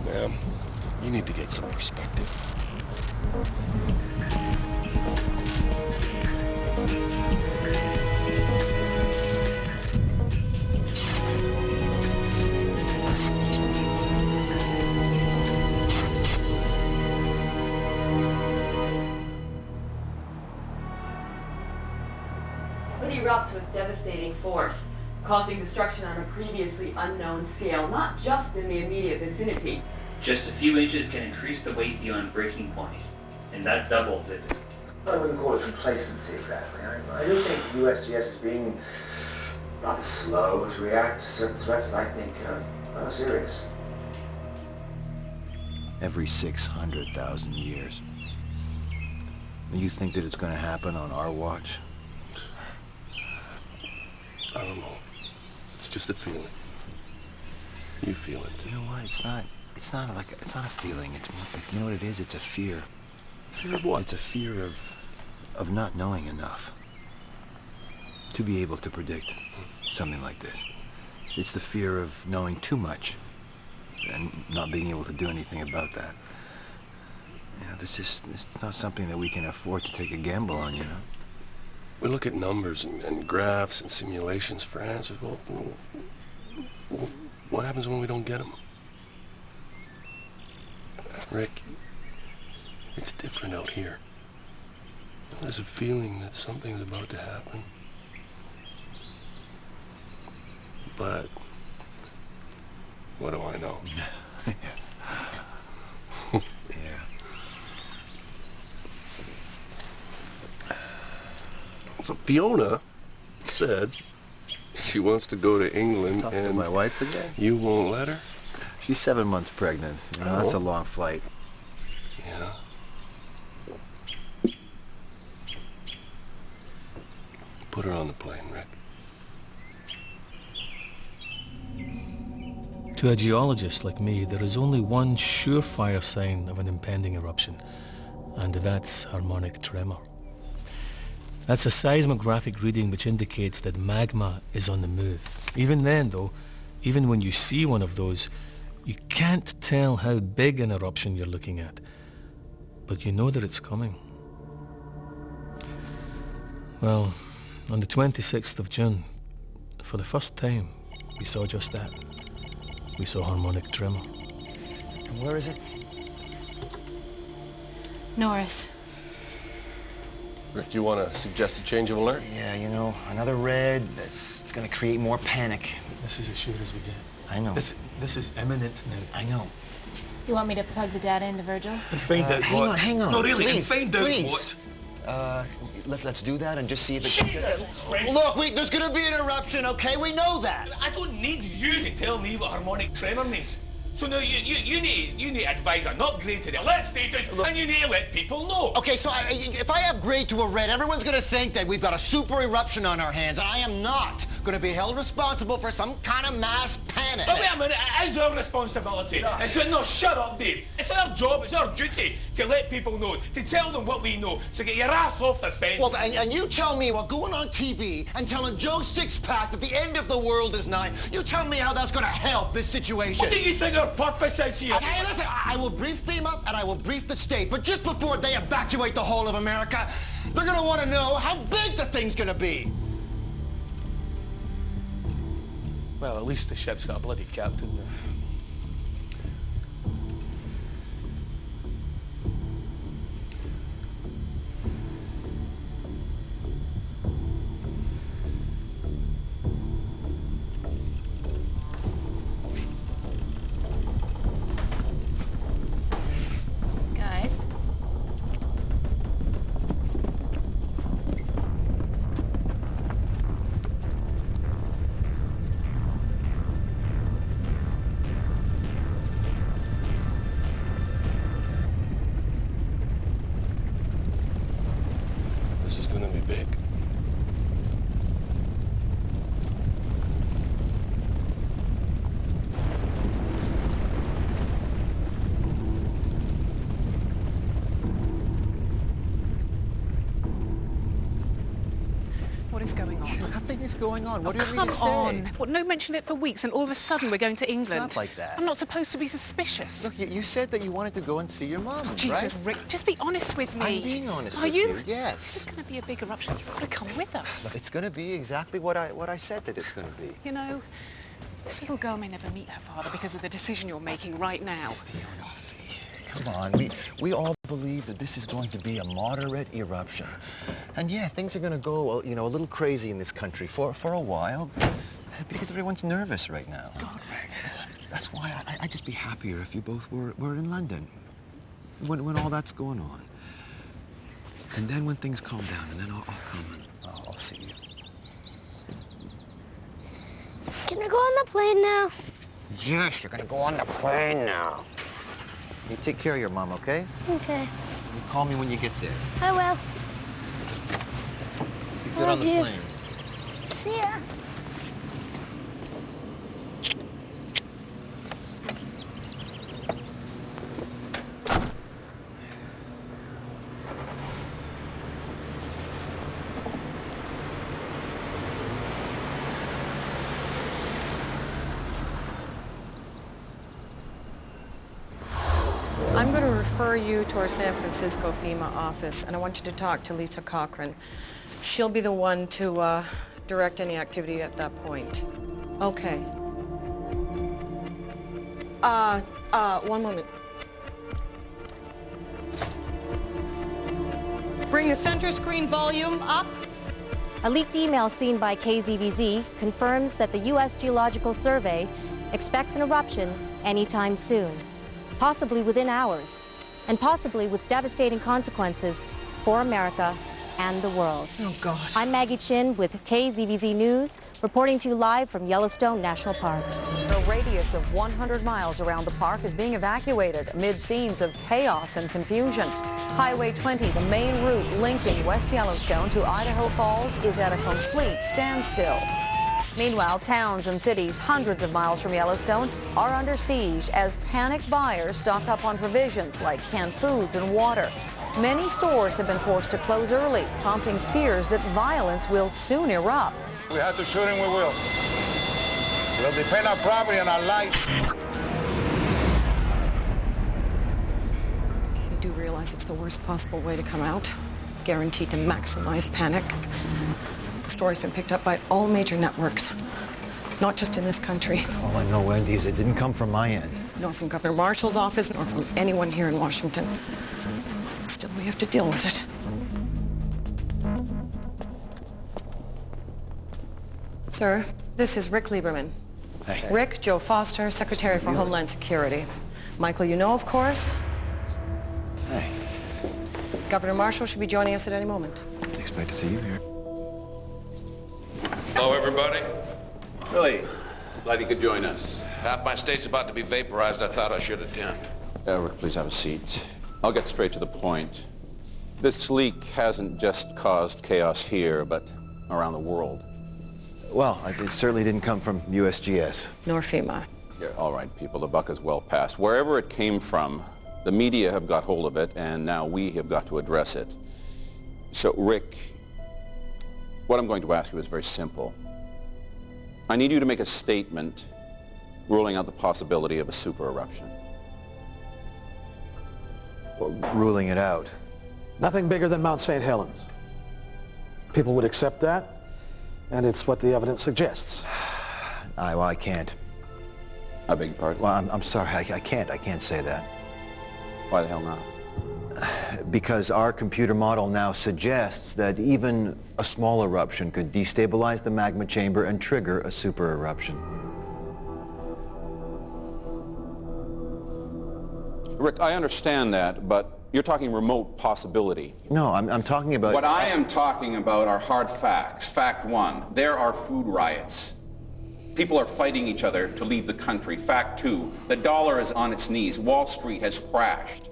Ma'am, you need to get some perspective. Would erupt with devastating force, causing destruction on a previously unknown scale, not just in the immediate vicinity. Just a few inches can increase the weight beyond breaking point, and that doubles it. I wouldn't call it complacency exactly. I do think USGS is being rather slow to react to certain threats that I think are rather serious. Every 600,000 years. You think that it's going to happen on our watch? I don't know. It's just a feeling. You feel it. You know what? It's not a feeling. It's more, you know what it is? It's a fear. Fear of what? It's a fear of not knowing enough to be able to predict something like this. It's the fear of knowing too much and not being able to do anything about that. You know, it's not something that we can afford to take a gamble on, you know? We look at numbers and graphs and simulations for answers. Well, what happens when we don't get them? Rick, it's different out here. There's a feeling that something's about to happen. But what do I know? So Fiona said she wants to go to England. Talk and to my wife again? You won't let her? She's 7 months pregnant. You know, that's a long flight. Yeah. Put her on the plane, Rick. To a geologist like me, there is only one surefire sign of an impending eruption, and that's harmonic tremor. That's a seismographic reading which indicates that magma is on the move. Even then, though, even when you see one of those, you can't tell how big an eruption you're looking at, but you know that it's coming. Well, on the 26th of June, for the first time, we saw just that. We saw harmonic tremor. And where is it? Norris. Rick, you want to suggest a change of alert? Yeah, you know, another red, it's going to create more panic. This is as sure as we get. I know. This is imminent now. I know. You want me to plug the data into Virgil? And find out what? Hang on. No, really, please, and find out please. what? Let's do that and just see if it... Look, there's going to be an eruption, okay? We know that. I don't need you to tell me what harmonic tremor means. So now you need to advise an upgrade to the alert status, and you need to let people know. Okay, so if I upgrade to a red, everyone's going to think that we've got a super eruption on our hands, and I am not going to be held responsible for some kind of mass panic. But wait a minute, it is our responsibility. No, shut up, Dave. It's our job, it's our duty to let people know, to tell them what we know, so get your ass off the fence. Well, and you tell me, going on TV and telling Joe Sixpack that the end of the world is nigh, you tell me how that's going to help this situation. What do you think our purpose is here? Hey, listen, I will brief FEMA and I will brief the state, but just before they evacuate the whole of America, they're going to want to know how big the thing's going to be. Well, at least the ship's got a bloody captain there. Guys? What is going on? Nothing is going on. What do you Come mean to say? on. What, no mention of it for weeks, and all of a sudden we're going to England. It's not like that. I'm not supposed to be suspicious. Look, you said that you wanted to go and see your mom, Oh, Jesus, right? Rick, just be honest with me. I'm being honest Are with you? you, yes. This is going to be a big eruption. You've got to come with us. Look, it's going to be exactly what I said that it's going to be. You know, this little girl may never meet her father because of the decision you're making right now. Come on, we all believe that this is going to be a moderate eruption. And yeah, things are going to go, you know, a little crazy in this country for a while because everyone's nervous right now. God, Rick. That's why I'd just be happier if you both were in London when all that's going on. And then when things calm down, and then I'll come and I'll see you. Can I go on the plane now? Yes, you're going to go on the plane now. You take care of your mom, okay? Okay. You call me when you get there. I will. Be good on the plane. See ya. I'm going to refer you to our San Francisco FEMA office, and I want you to talk to Lisa Cochran. She'll be the one to direct any activity at that point. Okay. One moment. Bring the center screen volume up. A leaked email seen by KZVZ confirms that the U.S. Geological Survey expects an eruption anytime soon, possibly within hours, and possibly with devastating consequences for America and the world. Oh, God. I'm Maggie Chin with KZVZ News, reporting to you live from Yellowstone National Park. A radius of 100 miles around the park is being evacuated amid scenes of chaos and confusion. Highway 20, the main route linking West Yellowstone to Idaho Falls, is at a complete standstill. Meanwhile, towns and cities hundreds of miles from Yellowstone are under siege as panicked buyers stock up on provisions like canned foods and water. Many stores have been forced to close early, prompting fears that violence will soon erupt. We have to shoot him, we will. We'll defend our property and our life. You do realize it's the worst possible way to come out, guaranteed to maximize panic. The story's been picked up by all major networks, not just in this country. All I know, Wendy, is it didn't come from my end. Nor from Governor Marshall's office, nor from anyone here in Washington. Still, we have to deal with it. Sir, this is Rick Lieberman. Hey. Rick, Joe Foster, Secretary for Homeland Security. Michael, you know, of course. Hey. Governor Marshall should be joining us at any moment. Didn't expect to see you here. Hello, everybody. Really glad you could join us. Half my state's about to be vaporized. I thought I should attend. Rick, please have a seat. I'll get straight to the point. This leak hasn't just caused chaos here, but around the world. Well, it certainly didn't come from USGS. Nor FEMA. Here, all right, people, the buck is well past. Wherever it came from, the media have got hold of it, and now we have got to address it. So, Rick, what I'm going to ask you is very simple. I need you to make a statement ruling out the possibility of a super eruption. Well, ruling it out. Nothing bigger than Mount St. Helens. People would accept that, and it's what the evidence suggests. I can't. I beg your pardon? Well, I'm sorry, I can't say that. Why the hell not? Because our computer model now suggests that even a small eruption could destabilize the magma chamber and trigger a super eruption. Rick, I understand that, but you're talking remote possibility. No, I'm talking about... What I am talking about are hard facts. Fact one, there are food riots. People are fighting each other to leave the country. Fact two, the dollar is on its knees. Wall Street has crashed.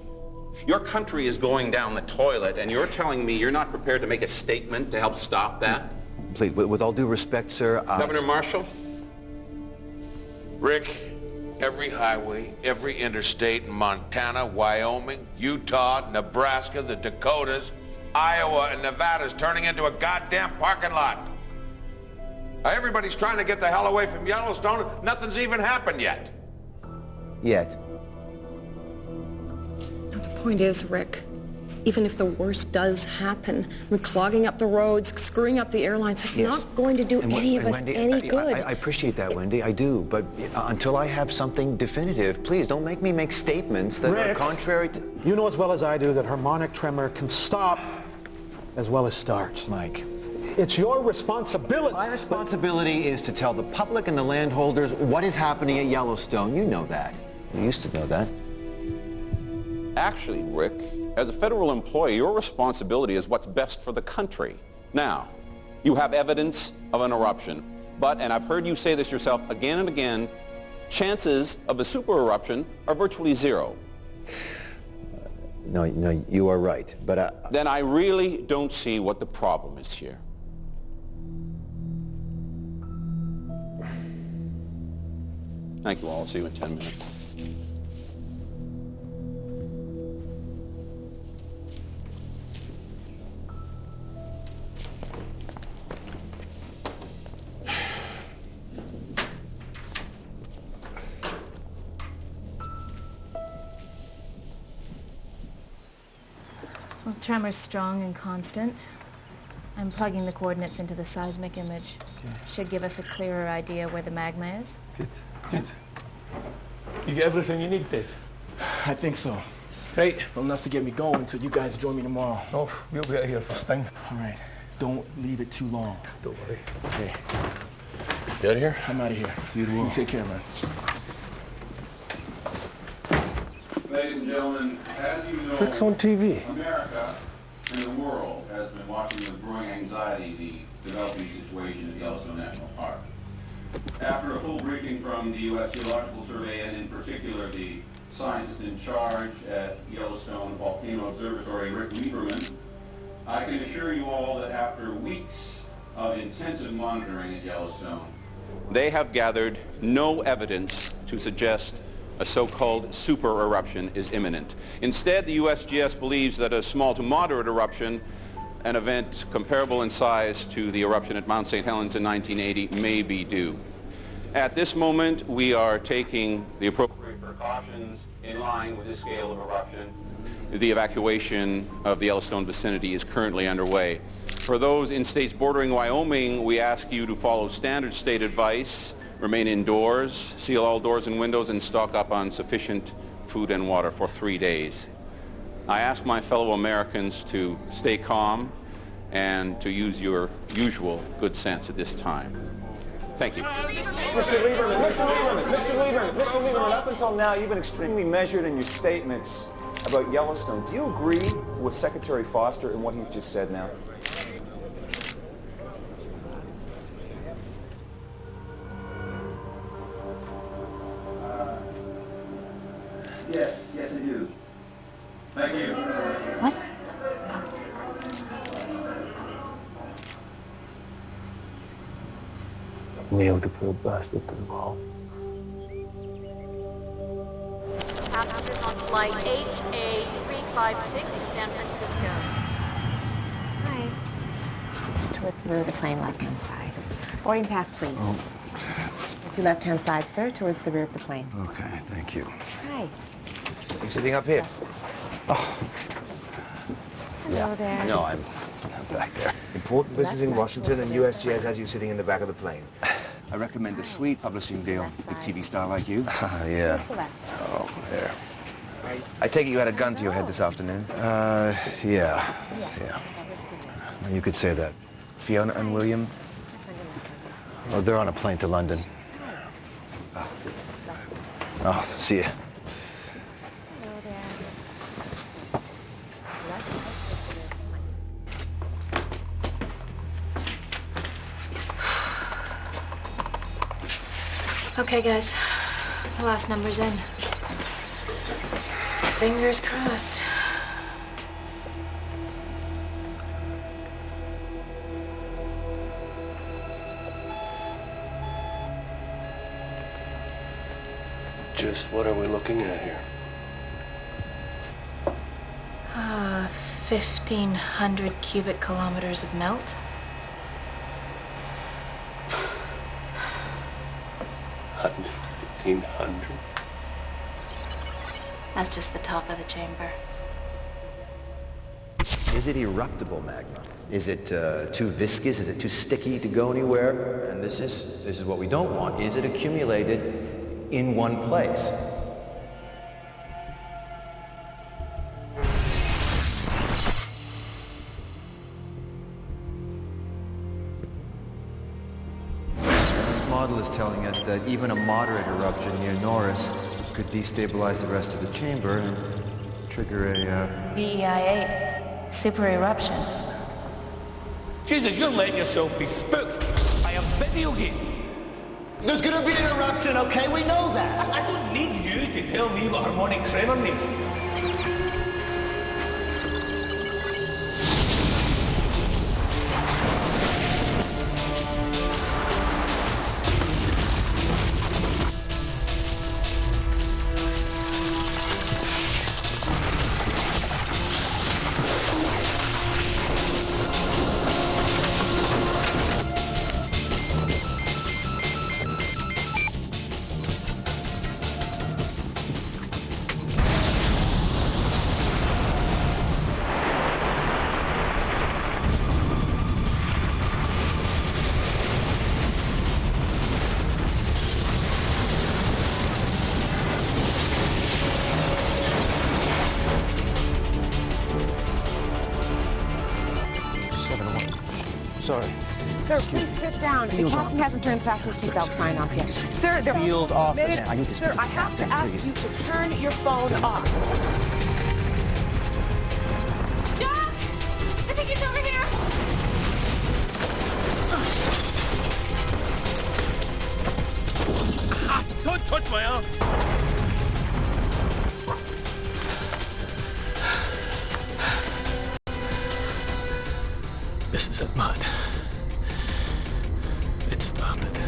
Your country is going down the toilet, and you're telling me you're not prepared to make a statement to help stop that? Please, with all due respect, sir... Governor Marshall? Rick, every highway, every interstate in Montana, Wyoming, Utah, Nebraska, the Dakotas, Iowa, and Nevada is turning into a goddamn parking lot. Everybody's trying to get the hell away from Yellowstone. Nothing's even happened yet. Yet. Now, the point is, Rick, even if the worst does happen, with clogging up the roads, screwing up the airlines, that's not going to do any of us Wendy, any good. I appreciate that, Wendy, I do. But until I have something definitive, please don't make me make statements that are Rick, contrary to... You know as well as I do that harmonic tremor can stop as well as start. Mike. It's your responsibility. My responsibility is to tell the public and the landholders what is happening at Yellowstone. You know that. You used to know that. Actually, Rick, as a federal employee, your responsibility is what's best for the country. Now, you have evidence of an eruption, but, and I've heard you say this yourself again and again, chances of a super eruption are virtually zero. No, you are right, but Then I really don't see what the problem is here. Thank you all. I'll see you in 10 minutes. Well, tremor's strong and constant. I'm plugging the coordinates into the seismic image. Should give us a clearer idea where the magma is. Good. You get everything you need, Dave? I think so. Right. Well, enough to get me going until you guys join me tomorrow. Oh, we'll be out of here first thing. All right. Don't leave it too long. Don't worry. Okay. You out of here? I'm out of here. See you tomorrow. You take care, man. Ladies and gentlemen, as you know, Rick's on TV. America and the world has been watching with growing anxiety the developing situation at Yellowstone National Park. After a full briefing from the U.S. Geological Survey and in particular the scientist in charge at Yellowstone Volcano Observatory, Rick Lieberman, I can assure you all that after weeks of intensive monitoring at Yellowstone, they have gathered no evidence to suggest a so-called super eruption is imminent. Instead, the USGS believes that a small to moderate eruption, an event comparable in size to the eruption at Mount St. Helens in 1980, may be due. At this moment, we are taking the appropriate precautions in line with this scale of eruption. The evacuation of the Yellowstone vicinity is currently underway. For those in states bordering Wyoming, we ask you to follow standard state advice, remain indoors, seal all doors and windows, and stock up on sufficient food and water for 3 days. I ask my fellow Americans to stay calm and to use your usual good sense at this time. Thank you. Mr. Lieberman, up until now, you've been extremely measured in your statements about Yellowstone. Do you agree with Secretary Foster in what he just said now? Yes, I do. Thank you. What? Nailed the poor bastard to the wall. Passengers on flight HA356 to San Francisco. Hi. Towards the rear of the plane, left-hand side. Boarding pass, please. Oh. To left-hand side, sir, towards the rear of the plane. Okay, thank you. Hi. You sitting up here? Oh. Hello there. No, I'm back there. Important business in Washington, and USGS has you sitting in the back of the plane. I recommend a sweet publishing deal. Big TV star like you. Yeah. Oh, there. I take it you had a gun to your head this afternoon? Yeah. You could say that. Fiona and William? Oh, they're on a plane to London. Oh, see ya. Okay, guys. The last number's in. Fingers crossed. Just what are we looking at here? 1,500 cubic kilometers of melt. 1,500. That's just the top of the chamber. Is it eruptible magma? Is it too viscous? Is it too sticky to go anywhere? And this is what we don't want. Is it accumulated in one place? This model is telling us that even a moderate eruption near Norris could destabilize the rest of the chamber and trigger a BEI-8, super eruption. Jesus, you're letting yourself be spooked by a video game. There's gonna be an eruption, okay? We know that. I don't need you to tell me what harmonic tremor means. Sorry. Sir, please sit down. The captain hasn't turned the fasten seatbelt sign off yet. Sir, the Field office. I need to speak. Sir, I have to ask you to turn your phone off. Jack! I think he's over here! Ah, don't touch my arm! This is it, man. It started.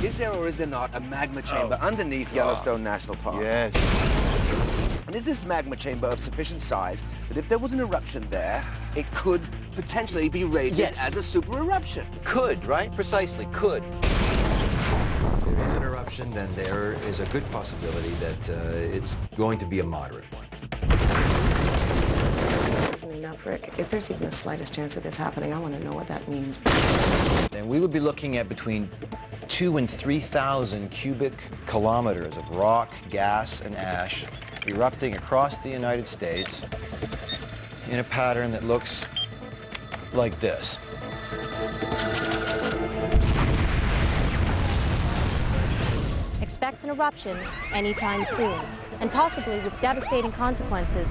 Is there or is there not a magma chamber underneath Yellowstone National Park? Yes. And is this magma chamber of sufficient size that if there was an eruption there, it could potentially be rated as a super eruption? Could, right? Precisely, could. If there is an eruption, then there is a good possibility that it's going to be a moderate one. This isn't enough, Rick. If there's even the slightest chance of this happening, I want to know what that means. Then we would be looking at between 2,000 and 3,000 cubic kilometers of rock, gas, and ash erupting across the United States in a pattern that looks like this. Expects an eruption anytime soon, and possibly with devastating consequences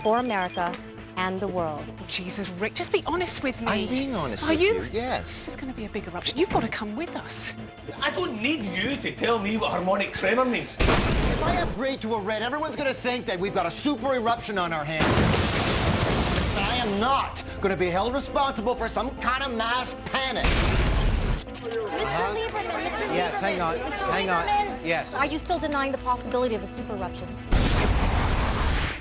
for America and the world. Jesus, Rick, just be honest with me. I'm being honest with you, yes. This is going to be a big eruption. You've got to come with us. I don't need you to tell me what harmonic tremor means. If I agree to a raid, everyone's going to think that we've got a super eruption on our hands. I am not going to be held responsible for some kind of mass panic. Mr. Lieberman, Mr. Yes, Lieberman. hang on. Mr. Hang on. Lieberman. Yes. Are you still denying the possibility of a super eruption?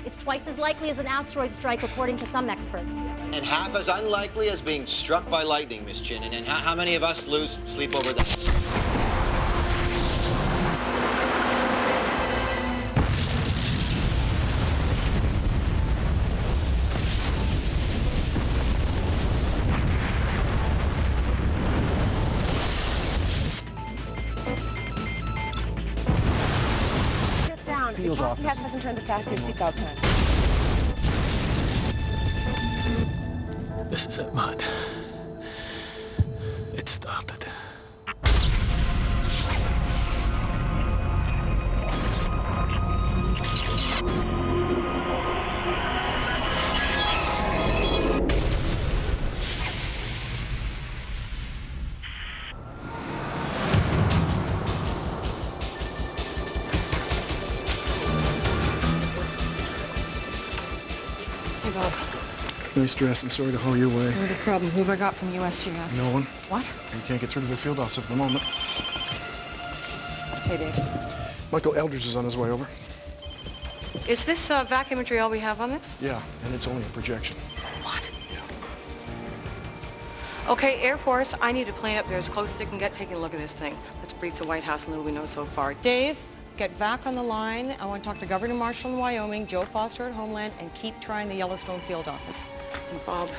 It's twice as likely as an asteroid strike, according to some experts. And half as unlikely as being struck by lightning, Miss Chin. And how many of us lose sleep over that? The captain hasn't turned the fasten your seatbelt sign. This is it, man. It started. Hey, Bob. Nice dress. I'm sorry to haul you away. No problem. Who have I got from USGS? No one. What? You can't get through to their field office at the moment. Hey, Dave. Michael Eldridge is on his way over. Is this vacuumetry all we have on this? Yeah, and it's only a projection. What? Okay, Air Force, I need a plane up there as close as they can get taking a look at this thing. Let's brief the White House on little we know so far. Dave, get Vac on the line. I want to talk to Governor Marshall in Wyoming, Joe Foster at Homeland, and keep trying the Yellowstone field office. And Bob,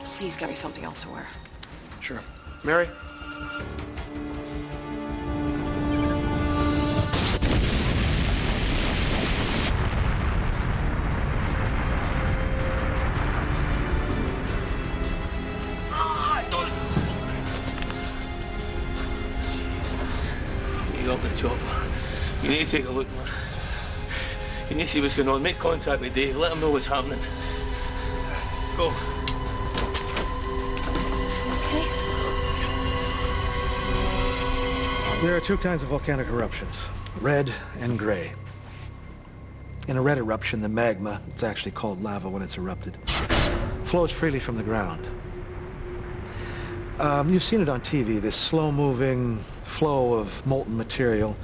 please get me something else to wear. Sure. Mary? You got the chopper. You need to take a look, man. You need to see what's going on. Make contact with Dave. Let him know what's happening. Go. There are two kinds of volcanic eruptions, red and gray. In a red eruption, the magma, it's actually called lava when it's erupted, flows freely from the ground. You've seen it on TV, this slow-moving flow of molten material.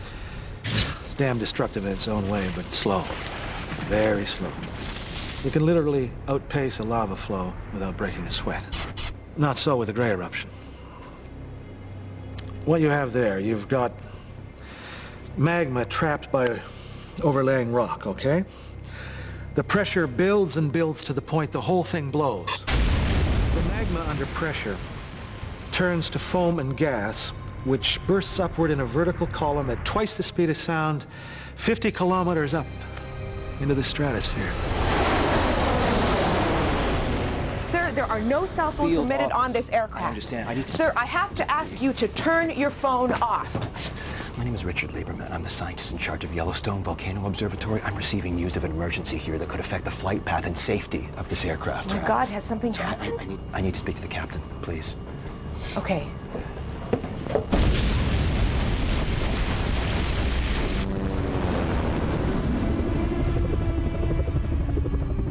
It's damn destructive in its own way, but slow, very slow. You can literally outpace a lava flow without breaking a sweat. Not so with a gray eruption. What you have there, you've got magma trapped by overlaying rock, okay? The pressure builds and builds to the point the whole thing blows. The magma under pressure turns to foam and gas, which bursts upward in a vertical column at twice the speed of sound, 50 kilometers up into the stratosphere. Sir, there are no cell phones Field permitted office. on this aircraft. I understand. I need to... Sir, I have to ask you to turn your phone off. My name is Richard Lieberman. I'm the scientist in charge of Yellowstone Volcano Observatory. I'm receiving news of an emergency here that could affect the flight path and safety of this aircraft. My God, has something happened? I need to speak to the captain, please. Okay.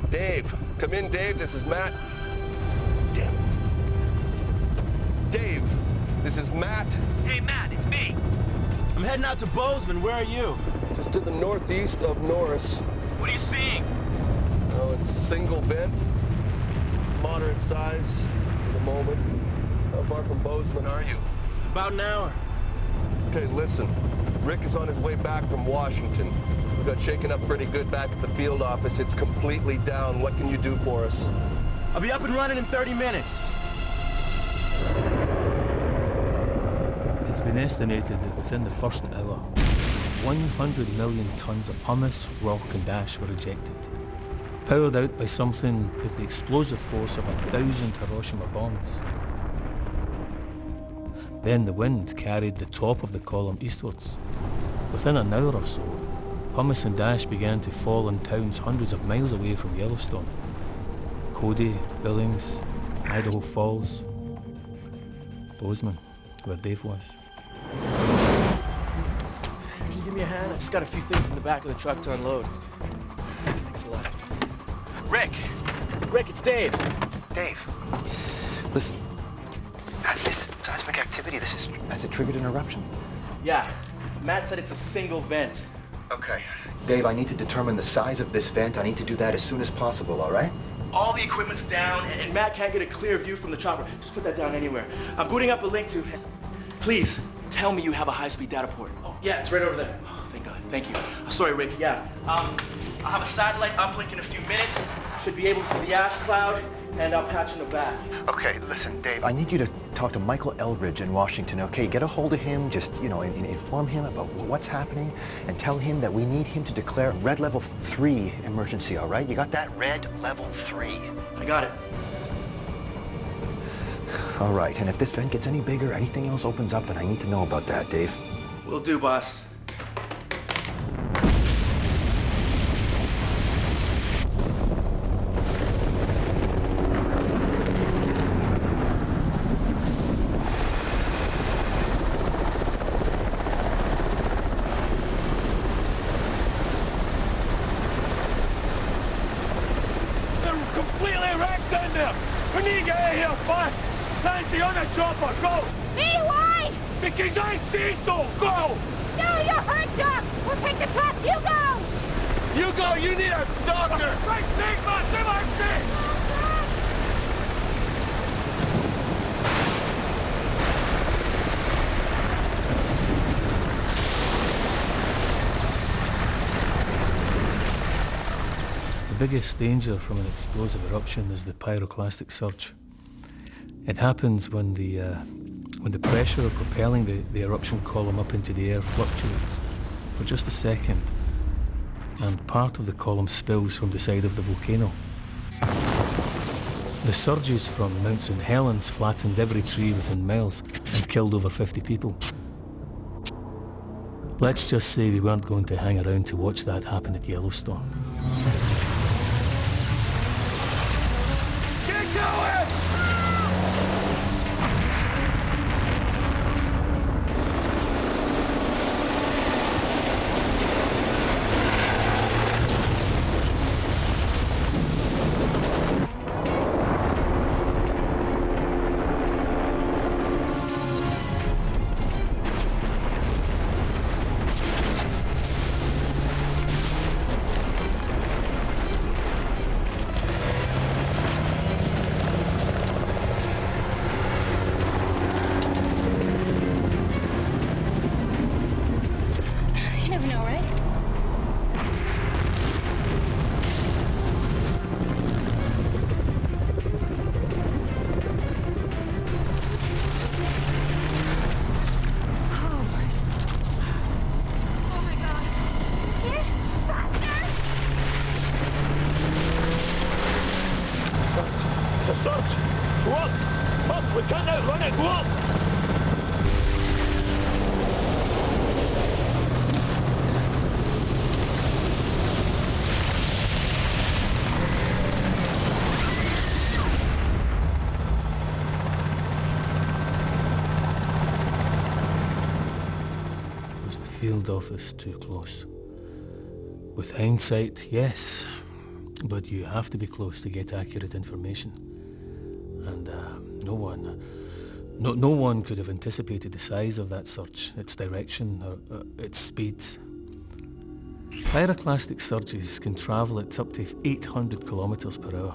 Dave, come in, Dave. This is Matt. Damn. Dave, this is Matt. Hey, Matt, it's me. I'm heading out to Bozeman. Where are you? Just to the northeast of Norris. What are you seeing? Oh, it's a single vent, moderate size for the moment. How far from Bozeman are you? About an hour. Okay, listen. Rick is on his way back from Washington. We got shaken up pretty good back at the field office. It's completely down. What can you do for us? I'll be up and running in 30 minutes. It's been estimated that within the first hour, 100 million tons of pumice, rock and ash were ejected, powered out by something with the explosive force of 1,000 Hiroshima bombs. Then the wind carried the top of the column eastwards. Within an hour or so, pumice and ash began to fall in towns hundreds of miles away from Yellowstone. Cody, Billings, Idaho Falls, Bozeman, where Dave was. Can you give me a hand? I just got a few things in the back of the truck to unload. Thanks a lot. Rick! Rick, it's Dave. Dave, listen. How's this? So I spent seismic activity? Has it triggered an eruption? Yeah. Matt said it's a single vent. Okay. Dave, I need to determine the size of this vent. I need to do that as soon as possible, all right? All the equipment's down, and Matt can't get a clear view from the chopper. Just put that down anywhere. I'm booting up a link to... Please, tell me you have a high-speed data port. Oh, yeah, it's right over there. Oh, thank God. Thank you. Sorry, Rick. Yeah. I'll have a satellite uplink in a few minutes. Should be able to see the ash cloud, and I'll patch in the back. Okay, listen, Dave, I need you to talk to Michael Eldridge in Washington, okay? Get a hold of him, just, inform him about what's happening, and tell him that we need him to declare red level 3 emergency, all right? You got that? Red level 3. I got it. All right, and if this vent gets any bigger, anything else opens up, then I need to know about that, Dave. Will do, boss. Chopper, go! Me, why? Because I say so, go! No, you're hurt, Doc! We'll take the truck, you go! You go, you need a doctor! Right, Sigma, The biggest danger from an explosive eruption is the pyroclastic surge. It happens when the pressure of propelling the eruption column up into the air fluctuates for just a second, and part of the column spills from the side of the volcano. The surges from Mount St. Helens flattened every tree within miles and killed over 50 people. Let's just say we weren't going to hang around to watch that happen at Yellowstone. Get going! Field office too close. With hindsight, yes, but you have to be close to get accurate information. And no one could have anticipated the size of that surge, its direction, or its speed. Pyroclastic surges can travel at up to 800 kilometers per hour,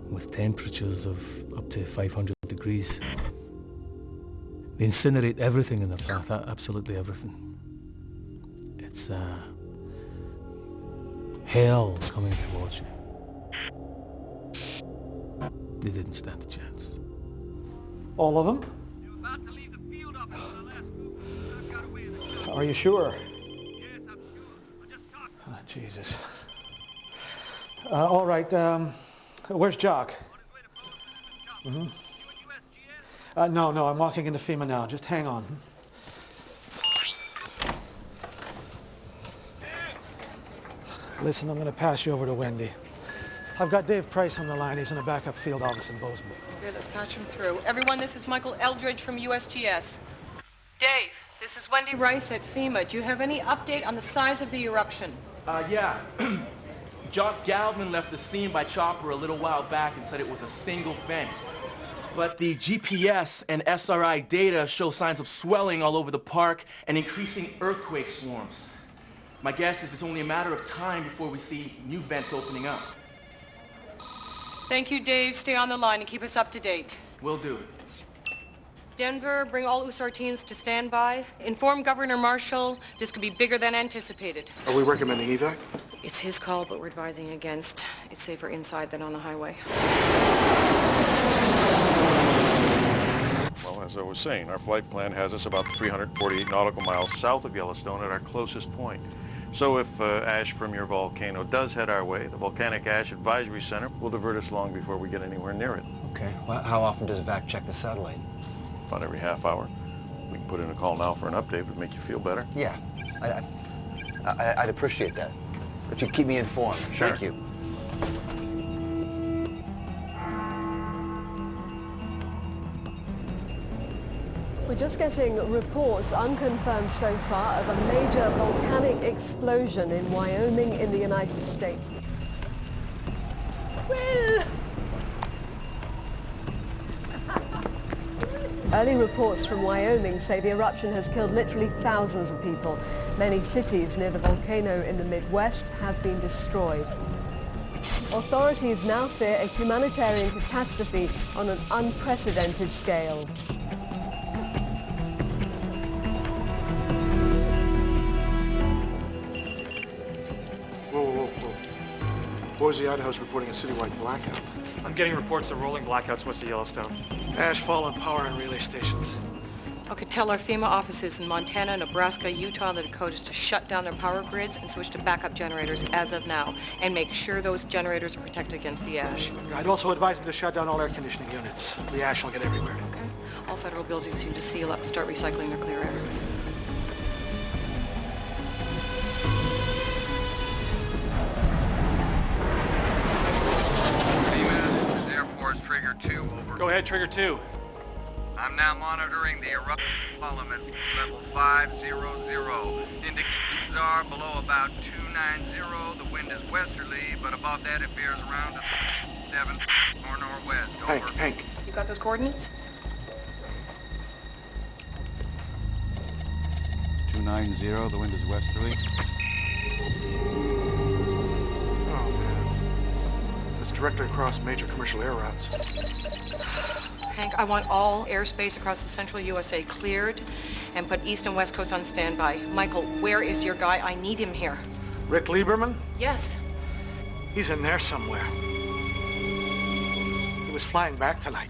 with temperatures of up to 500 degrees. They incinerate everything in their path, absolutely everything. It's hell coming towards you. They didn't stand a chance. All of them? Are you sure? Yes, I'm sure. I just talked. Oh, Jesus. All right, where's Jock? Mm-hmm. No, I'm walking into FEMA now. Just hang on. Listen, I'm going to pass you over to Wendy. I've got Dave Price on the line. He's in a backup field office in Bozeman. Okay, let's patch him through. Everyone, this is Michael Eldridge from USGS. Dave, this is Wendy Rice at FEMA. Do you have any update on the size of the eruption? Yeah. Jock Galvin left the scene by chopper a little while back and said it was a single vent. But the GPS and SRI data show signs of swelling all over the park and increasing earthquake swarms. My guess is it's only a matter of time before we see new vents opening up. Thank you, Dave. Stay on the line and keep us up to date. Will do. Denver, bring all USAR teams to standby. Inform Governor Marshall this could be bigger than anticipated. Are we recommending evac? It's his call, but we're advising against. It's safer inside than on the highway. Well, as I was saying, our flight plan has us about 348 nautical miles south of Yellowstone at our closest point. So if ash from your volcano does head our way, the Volcanic Ash Advisory Center will divert us long before we get anywhere near it. Okay. Well, how often does VAC check the satellite? About every half hour. We can put in a call now for an update. Would make you feel better. Yeah. I'd appreciate that. If you'd keep me informed. Sure. Thank you. We're just getting reports, unconfirmed so far, of a major volcanic explosion in Wyoming in the United States. Will! Early reports from Wyoming say the eruption has killed literally thousands of people. Many cities near the volcano in the Midwest have been destroyed. Authorities now fear a humanitarian catastrophe on an unprecedented scale. Boise, Idaho's reporting a citywide blackout. I'm getting reports of rolling blackouts west of Yellowstone. Ash, fall on power and relay stations. Okay, tell our FEMA offices in Montana, Nebraska, Utah, and the Dakotas to shut down their power grids and switch to backup generators as of now, and make sure those generators are protected against the ash. I'd also advise them to shut down all air conditioning units. The ash will get everywhere. Okay. All federal buildings need to seal up and start recycling their clear air. Trigger 2, over. Go ahead, Trigger 2. I'm now monitoring the eruption column at level 500. Indications are below about 290. The wind is westerly, but above that it veers around to 7 or northwest. Over. Hank. You got those coordinates? 290, the wind is westerly. Directly across major commercial air routes. Hank, I want all airspace across the central USA cleared and put east and west coast on standby. Michael, where is your guy? I need him here. Rick Lieberman? Yes. He's in there somewhere. He was flying back tonight.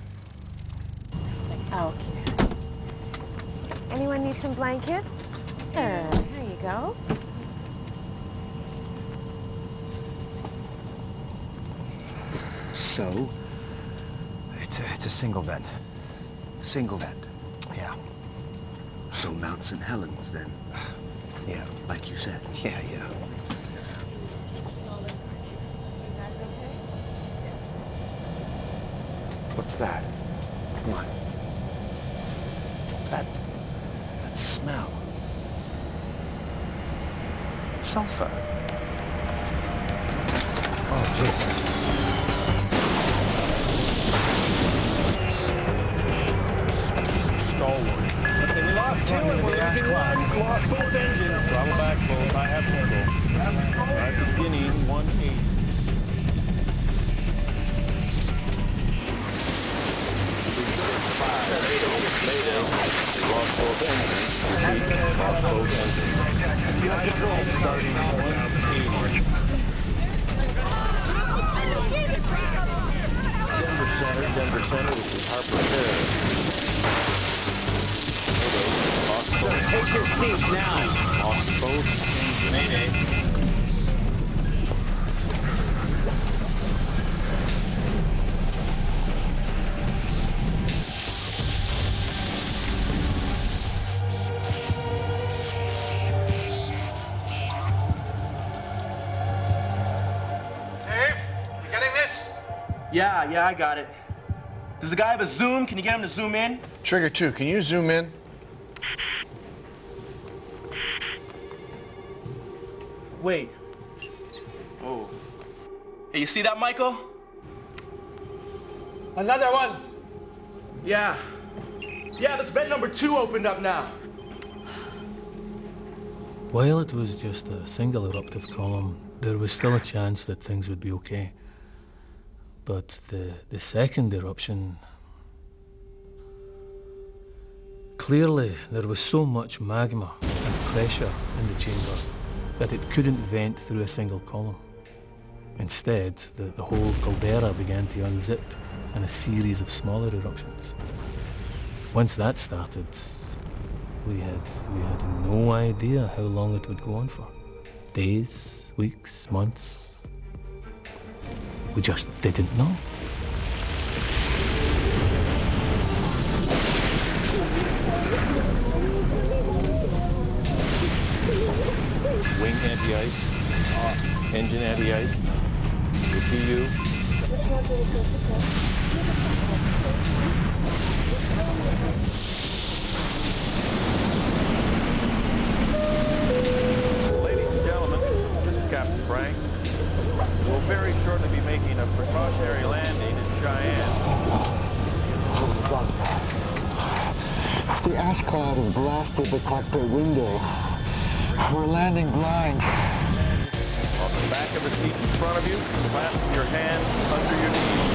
Okay. Anyone need some blanket? Here you go. So, it's a single vent. Single vent? Yeah. So Mount St. Helens, then? Yeah. Like you said? Yeah. What's that? What? That smell. Sulfur. Oh, Jesus. Okay, we lost 2 and we're losing 1. Lost both engines. Throttle back, both. I have control. Right beginning, 180. Lay down. We lost both engines. Lost both engines. You have control. Starting 180. Denver Center, which is Harper Hill. Take your seat now. Lost both. Mayday. Dave, you getting this? Yeah, I got it. Does the guy have a zoom? Can you get him to zoom in? Trigger 2, can you zoom in? Wait. Oh. Hey, you see that, Michael? Another one. Yeah. Yeah, that's bed number 2 opened up now. While it was just a single eruptive column, there was still a chance that things would be okay. But the second eruption... Clearly, there was so much magma and pressure in the chamber that it couldn't vent through a single column. Instead, the whole caldera began to unzip in a series of smaller eruptions. Once that started, we had no idea how long it would go on for. Days, weeks, months. We just didn't know. Wing anti-ice, engine anti-ice, the PU. Ladies and gentlemen, this is Captain Frank. We'll very shortly be making a precautionary landing in Cheyenne. The ash cloud has blasted the cockpit window. We're landing blind. On the back of the seat in front of you, clasp your hand under your knee.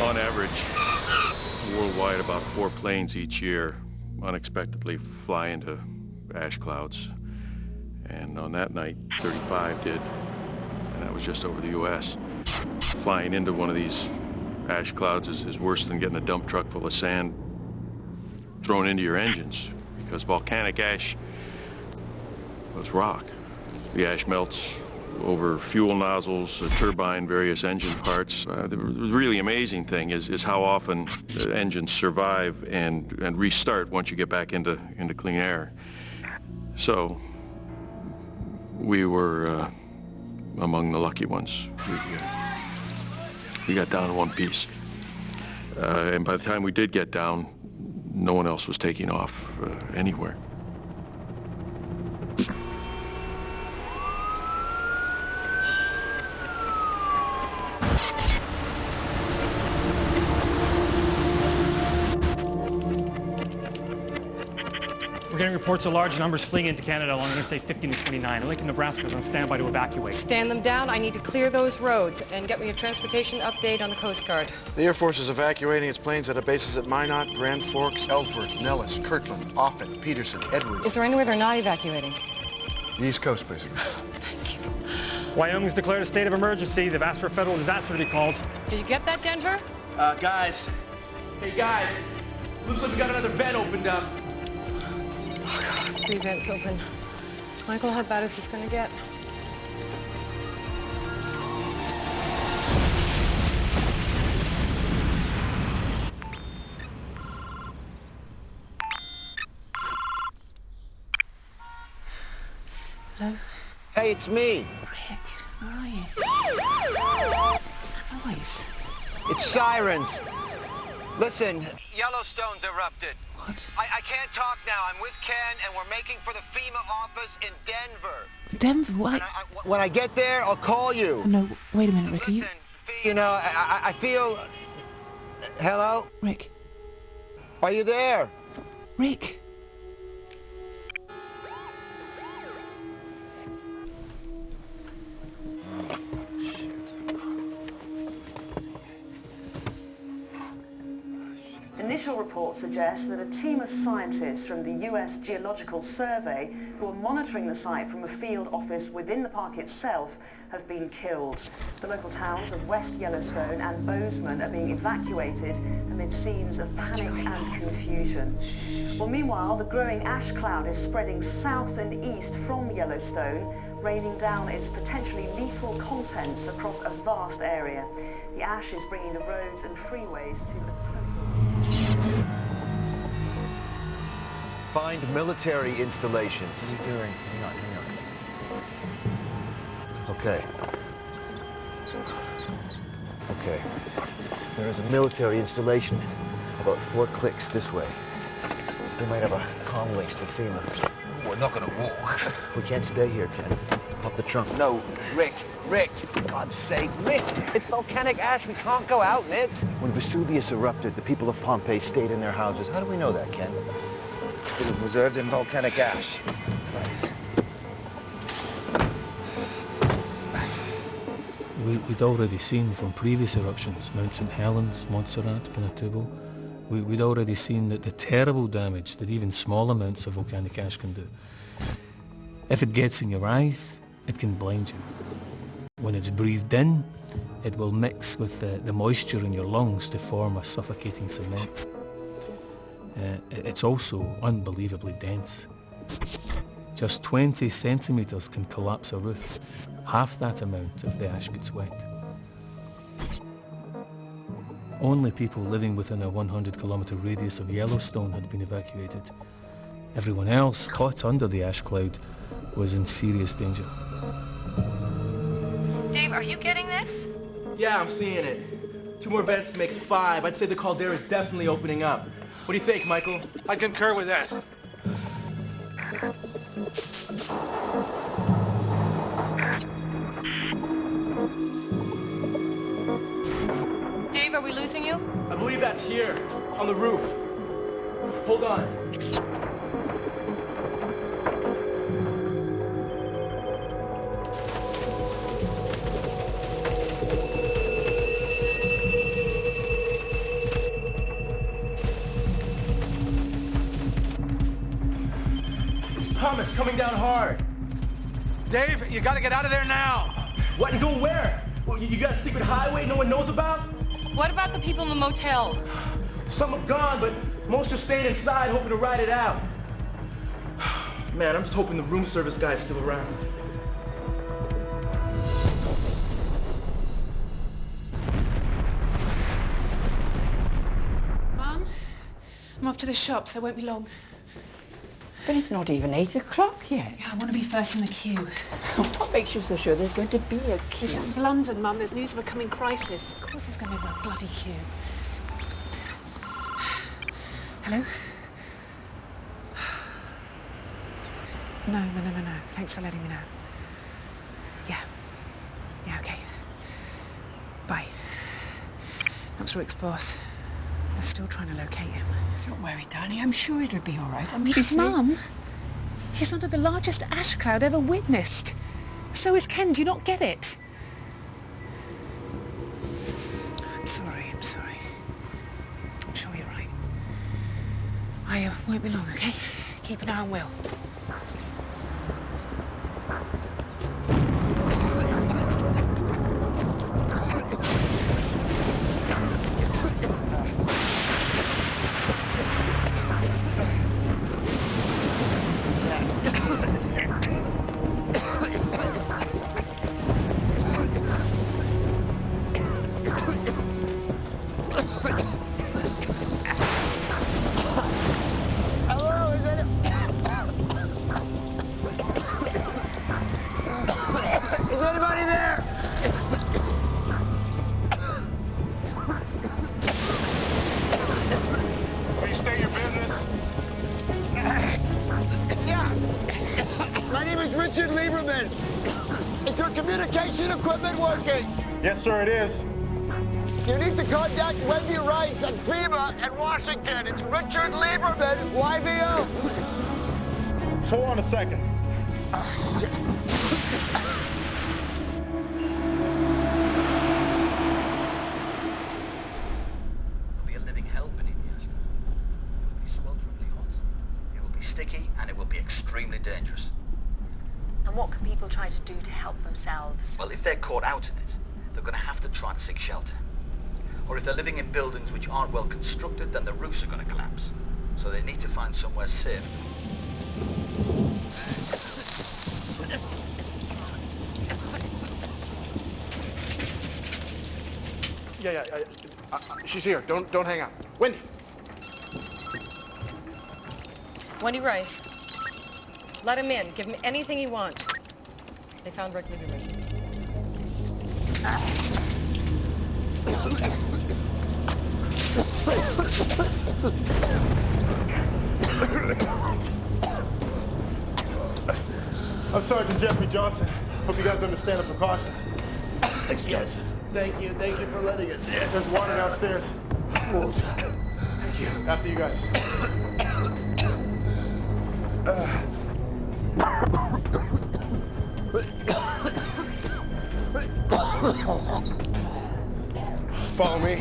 On average, worldwide, about 4 planes each year unexpectedly fly into ash clouds. And on that night, 35 did, and that was just over the U.S. Flying into one of these ash clouds is worse than getting a dump truck full of sand thrown into your engines, because volcanic ash, well, it's rock. The ash melts over fuel nozzles, a turbine, various engine parts. The really amazing thing is how often the engines survive and restart once you get back into clean air. So we were among the lucky ones. We got down in one piece. And by the time we did get down, no one else was taking off anywhere. We're getting reports of large numbers fleeing into Canada along Interstate 15 and 29. Lincoln, Nebraska is on standby to evacuate. Stand them down. I need to clear those roads and get me a transportation update on the Coast Guard. The Air Force is evacuating its planes out of bases at Minot, Grand Forks, Ellsworth, Nellis, Kirtland, Offutt, Peterson, Edwards. Is there anywhere they're not evacuating? The East Coast, basically. Thank you. Wyoming's declared a state of emergency. They've asked for a federal disaster to be called. Did you get that, Denver? Guys. Hey, guys. Looks like we got another vent opened up. Oh, God, 3 vents open. Michael, how bad is this going to get? Hello? Hey, it's me. Rick, where are you? What's that noise? It's sirens. Listen, Yellowstone's erupted. What? I can't talk now. I'm with Ken, and we're making for the FEMA office in Denver. Denver? Why? When I get there, I'll call you. No, wait a minute, Rick. Listen, you know, I feel... Hello? Rick. Are you there? Rick. Initial reports suggest that a team of scientists from the US Geological Survey, who are monitoring the site from a field office within the park itself, have been killed. The local towns of West Yellowstone and Bozeman are being evacuated amid scenes of panic and confusion. Well, meanwhile, the growing ash cloud is spreading south and east from Yellowstone, raining down its potentially lethal contents across a vast area. The ash is bringing the roads and freeways to a total... Find military installations. What are you doing? Hang on. Okay. Okay. There is a military installation about 4 clicks this way. They might have a comm links to FEMA. We're not gonna walk. We can't stay here, Ken. Pop the trunk. No, Rick, for God's sake, Rick, it's volcanic ash. We can't go out in it. When Vesuvius erupted, the people of Pompeii stayed in their houses. How do we know that, Ken? It was preserved in volcanic ash. We'd already seen from previous eruptions, Mount St. Helens, Montserrat, Pinatubo, we'd already seen that the terrible damage that even small amounts of volcanic ash can do. If it gets in your eyes, it can blind you. When it's breathed in, it will mix with the moisture in your lungs to form a suffocating cement. It's also unbelievably dense. Just 20 centimetres can collapse a roof, half that amount if the ash gets wet. Only people living within a 100-kilometre radius of Yellowstone had been evacuated. Everyone else, caught under the ash cloud, was in serious danger. Dave, are you getting this? Yeah, I'm seeing it. 2 more vents makes 5. I'd say the caldera is definitely opening up. What do you think, Michael? I concur with that. Dave, are we losing you? I believe that's here, on the roof. Hold on. Thomas, coming down hard. Dave, you gotta get out of there now. What, and go where? Well, you got a secret highway no one knows about? What about the people in the motel? Some have gone, but most are staying inside hoping to ride it out. Man, I'm just hoping the room service guy's still around. Mum, I'm off to the shops. I won't be long. But it's not even 8 o'clock yet. Yeah, I want to be first in the queue. What makes you so sure there's going to be a queue? This is London, Mum. There's news of a coming crisis. Of course there's going to be a bloody queue. Hello? No. Thanks for letting me know. Yeah, okay. Bye. That's Rick's boss. We're still trying to locate him. Don't worry, darling. I'm sure it'll be all right. Mum, he's under the largest ash cloud ever witnessed. So is Ken. Do you not get it? I'm sorry. I'm sure you're right. I won't be long, okay? Keep an eye on Will. Yes, sir, it is. You need to contact Wendy Rice at FEMA in Washington. It's Richard Lieberman, YVO. So hold on a second. There'll be a living hell beneath the astronaut. It will be swelteringly hot. It will be sticky, and it will be extremely dangerous. And what can people try to do to help themselves? Well, if they're caught out in it, they're going to have to try to seek shelter. Or if they're living in buildings which aren't well constructed, then the roofs are going to collapse. So they need to find somewhere safe. Yeah. She's here. Don't hang up. Wendy. Wendy Rice. Let him in. Give him anything he wants. They found Rick Lieberman. I'm Sergeant Jeffrey Johnston. Hope you guys understand the precautions. Yes. Thank you for letting us in. There's water downstairs. Thank you. After you guys. Follow me.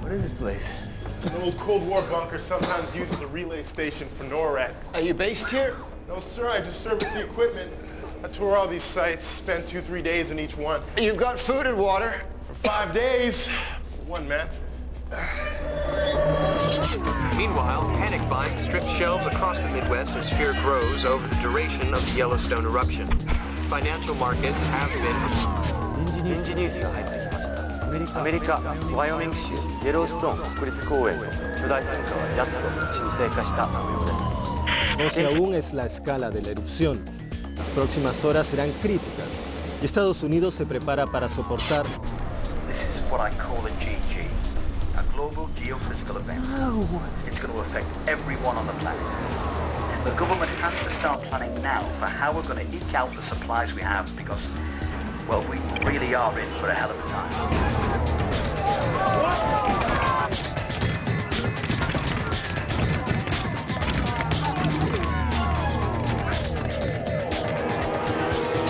What is this place? It's an old Cold War bunker, sometimes used as a relay station for NORAD. Are you based here? No, sir, I just service the equipment. I tour all these sites, spent 2-3 days in each one. You've got food and water? For 5 days, for one man. Meanwhile, panic buying strips shelves across the Midwest as fear grows over the duration of the Yellowstone eruption. Financial markets have been... 臨時ニュースが入ってきました。アメリカ・ワイオミング州イエローストーン国立公園の巨大噴火はやっと沈静化した模様です。No sé aún es la escala de la erupción. Las próximas horas serán críticas y Estados Unidos se prepara para soportar. This is what I call a GG, a global geophysical event. It's going to affect everyone on the planet. The government has to start planning now for how we're going to eke out the supplies we have because, well, we really are in for a hell of a time.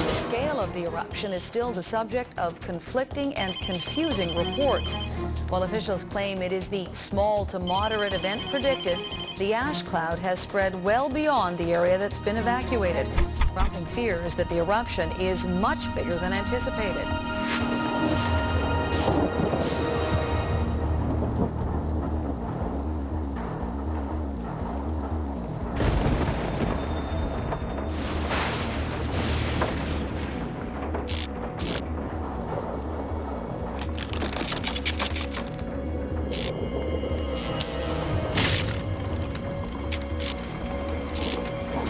The scale of the eruption is still the subject of conflicting and confusing reports. While officials claim it is the small to moderate event predicted, the ash cloud has spread well beyond the area that's been evacuated, prompting fears that the eruption is much bigger than anticipated.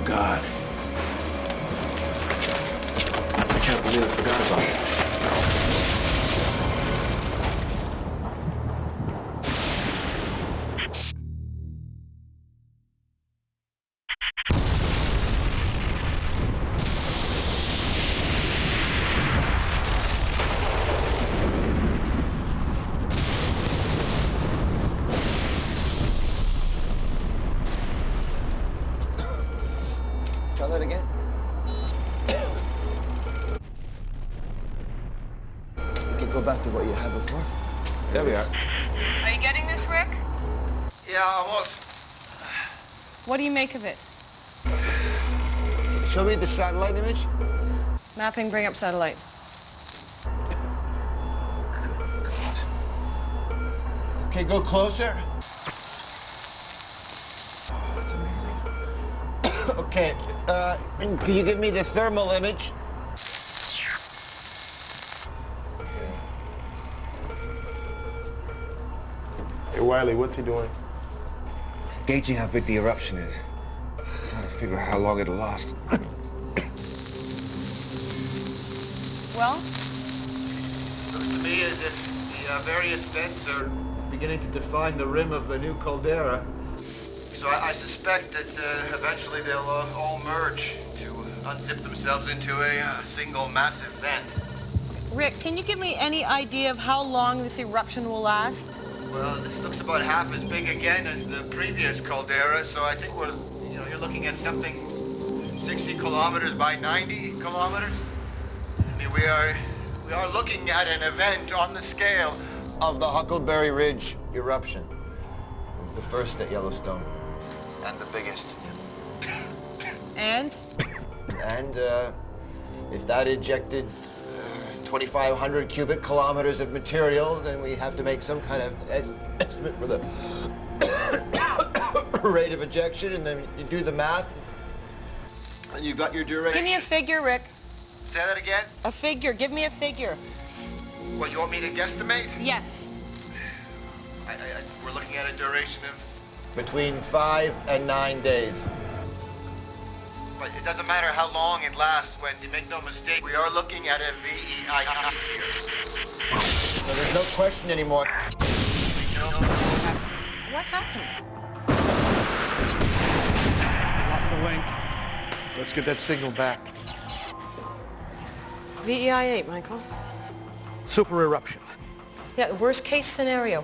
God. I can't believe I forgot about it. Try that again. You can go back to what you had before. There we are. Are you getting this, Rick? Yeah, almost. What do you make of it? Show me the satellite image. Mapping, bring up satellite. Okay, go closer. That's amazing. Okay, can you give me the thermal image? Hey, Wiley, what's he doing? Gauging how big the eruption is. Trying to figure out how long it'll last. Well? Looks to me as if the various vents are beginning to define the rim of the new caldera. So I suspect that eventually they'll all merge to unzip themselves into a single massive vent. Rick, can you give me any idea of how long this eruption will last? Well, this looks about half as big again as the previous caldera, so I think you're looking at something 60 kilometers by 90 kilometers. I mean, we are looking at an event on the scale Of the Huckleberry Ridge eruption. It was the first at Yellowstone. And the biggest. And? And if that ejected 2,500 cubic kilometers of material, then we have to make some kind of estimate for the rate of ejection, and then you do the math, and you've got your duration. Give me a figure, Rick. Say that again? A figure. Give me a figure. What, you want me to guesstimate? Yes. We're looking at a duration of... Between 5 and 9 days. but it doesn't matter how long it lasts, Wendy. Make no mistake, we are looking at a VEI here. So there's no question anymore. What happened? Lost the link. Let's get that signal back. VEI 8, Michael. Super eruption. Yeah, the worst case scenario.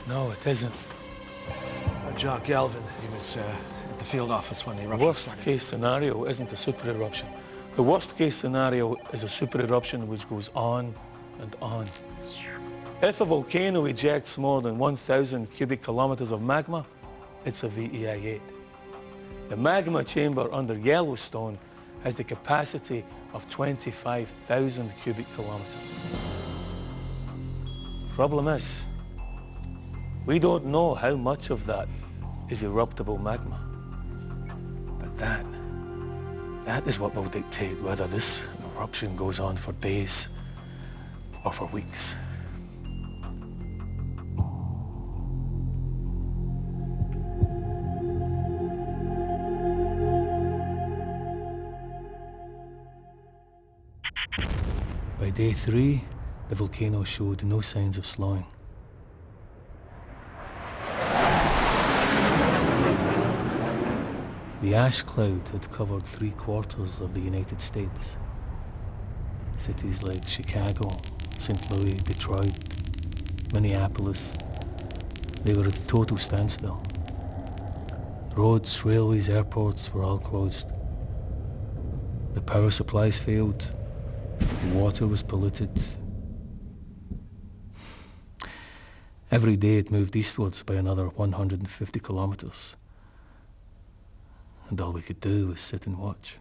No, it isn't. Jock Galvin, he was at the field office when the The eruption worst started. case scenario isn't a super eruption. The worst case scenario is a super eruption which goes on and on. If a volcano ejects more than 1,000 cubic kilometers of magma, it's a VEI 8. The magma chamber under Yellowstone has the capacity of 25,000 cubic kilometers. Problem is, we don't know how much of that is eruptible magma. But that is what will dictate whether this eruption goes on for days or for weeks. By day 3, the volcano showed no signs of slowing. The ash cloud had covered 3/4 of the United States. Cities like Chicago, St. Louis, Detroit, Minneapolis, they were at a total standstill. Roads, railways, airports were all closed. The power supplies failed. The water was polluted. Every day it moved eastwards by another 150 kilometers. And all we could do was sit and watch.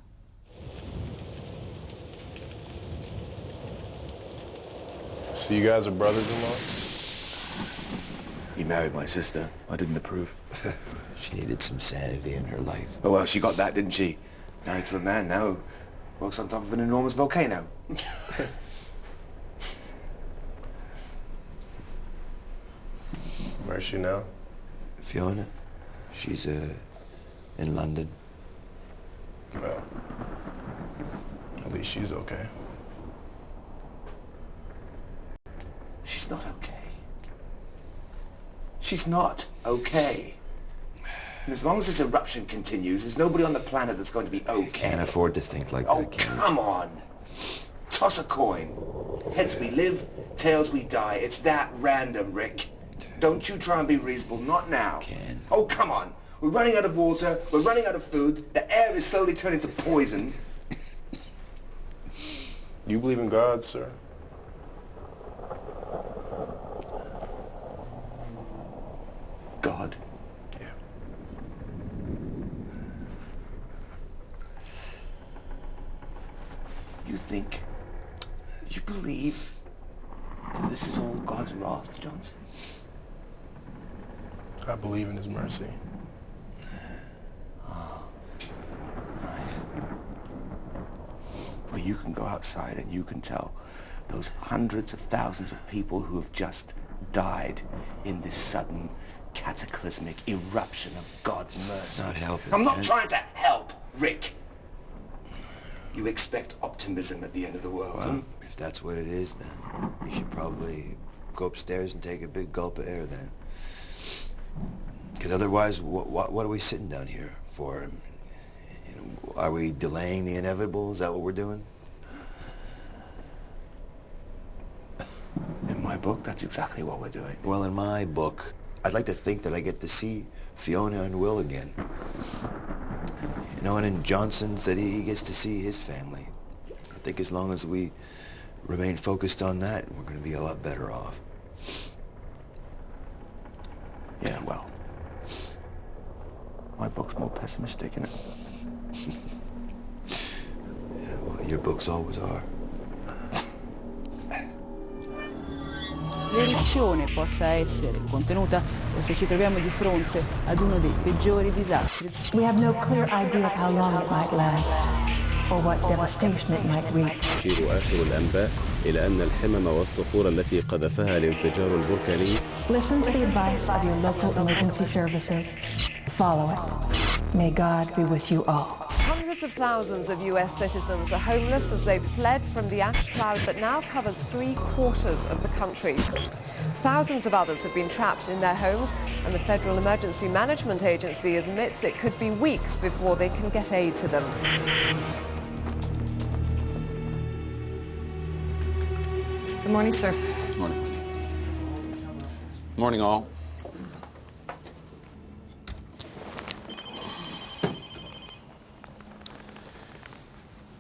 So you guys are brothers-in-law? He married my sister. I didn't approve. She needed some sanity in her life. Oh, well, she got that, didn't she? Married to a man now who works on top of an enormous volcano. Where's she now? Fiona, she's in London. Well, at least she's okay. She's not okay. She's not okay. And as long as this eruption continues, there's nobody on the planet that's going to be okay. Can't afford to think like Oh, that, can you? come on. Toss a coin. Heads we live, tails we die. It's that random, Rick. Don't you try and be reasonable. Not now. Can. Oh, come on. We're running out of water. We're running out of food. The air is slowly turning to poison. You believe in God, sir? God? Yeah. You think, you believe that this is all God's wrath, Johnson? I believe in his mercy. Oh, nice. Well, you can go outside and you can tell those hundreds of thousands of people who have just died in this sudden cataclysmic eruption of God's mercy. It's not helping. I'm not man. trying to help, Rick. You expect optimism at the end of the world, Well, if that's what it is, then you should probably go upstairs and take a big gulp of air then. Because otherwise, what are we sitting down here for? You know, are we delaying the inevitable? Is that what we're doing? In my book, that's exactly what we're doing. Well, in my book, I'd like to think that I get to see Fiona and Will again. You know, and in Johnston that he gets to see his family. I think as long as we remain focused on that, we're going to be a lot better off. Yeah, well, my book's more pessimistic, isn't it? Yeah, well, your books always are. L'eruzione possa essere contenuta o se ci troviamo di fronte ad uno dei peggiori disastri. We have no clear idea of how long it might last or what devastation it might reach. يشير آخر الأنباء إلى أن الحمم والصخور التي قذفها الانفجار البركاني. Listen to the advice of your local emergency services. Follow it. May God be with you all. Hundreds of thousands of US citizens are homeless as they've fled from the ash cloud that now covers 3/4 of the country. Thousands of others have been trapped in their homes, and the Federal Emergency Management Agency admits it could be weeks before they can get aid to them. Good morning, sir. Good morning. Morning, all.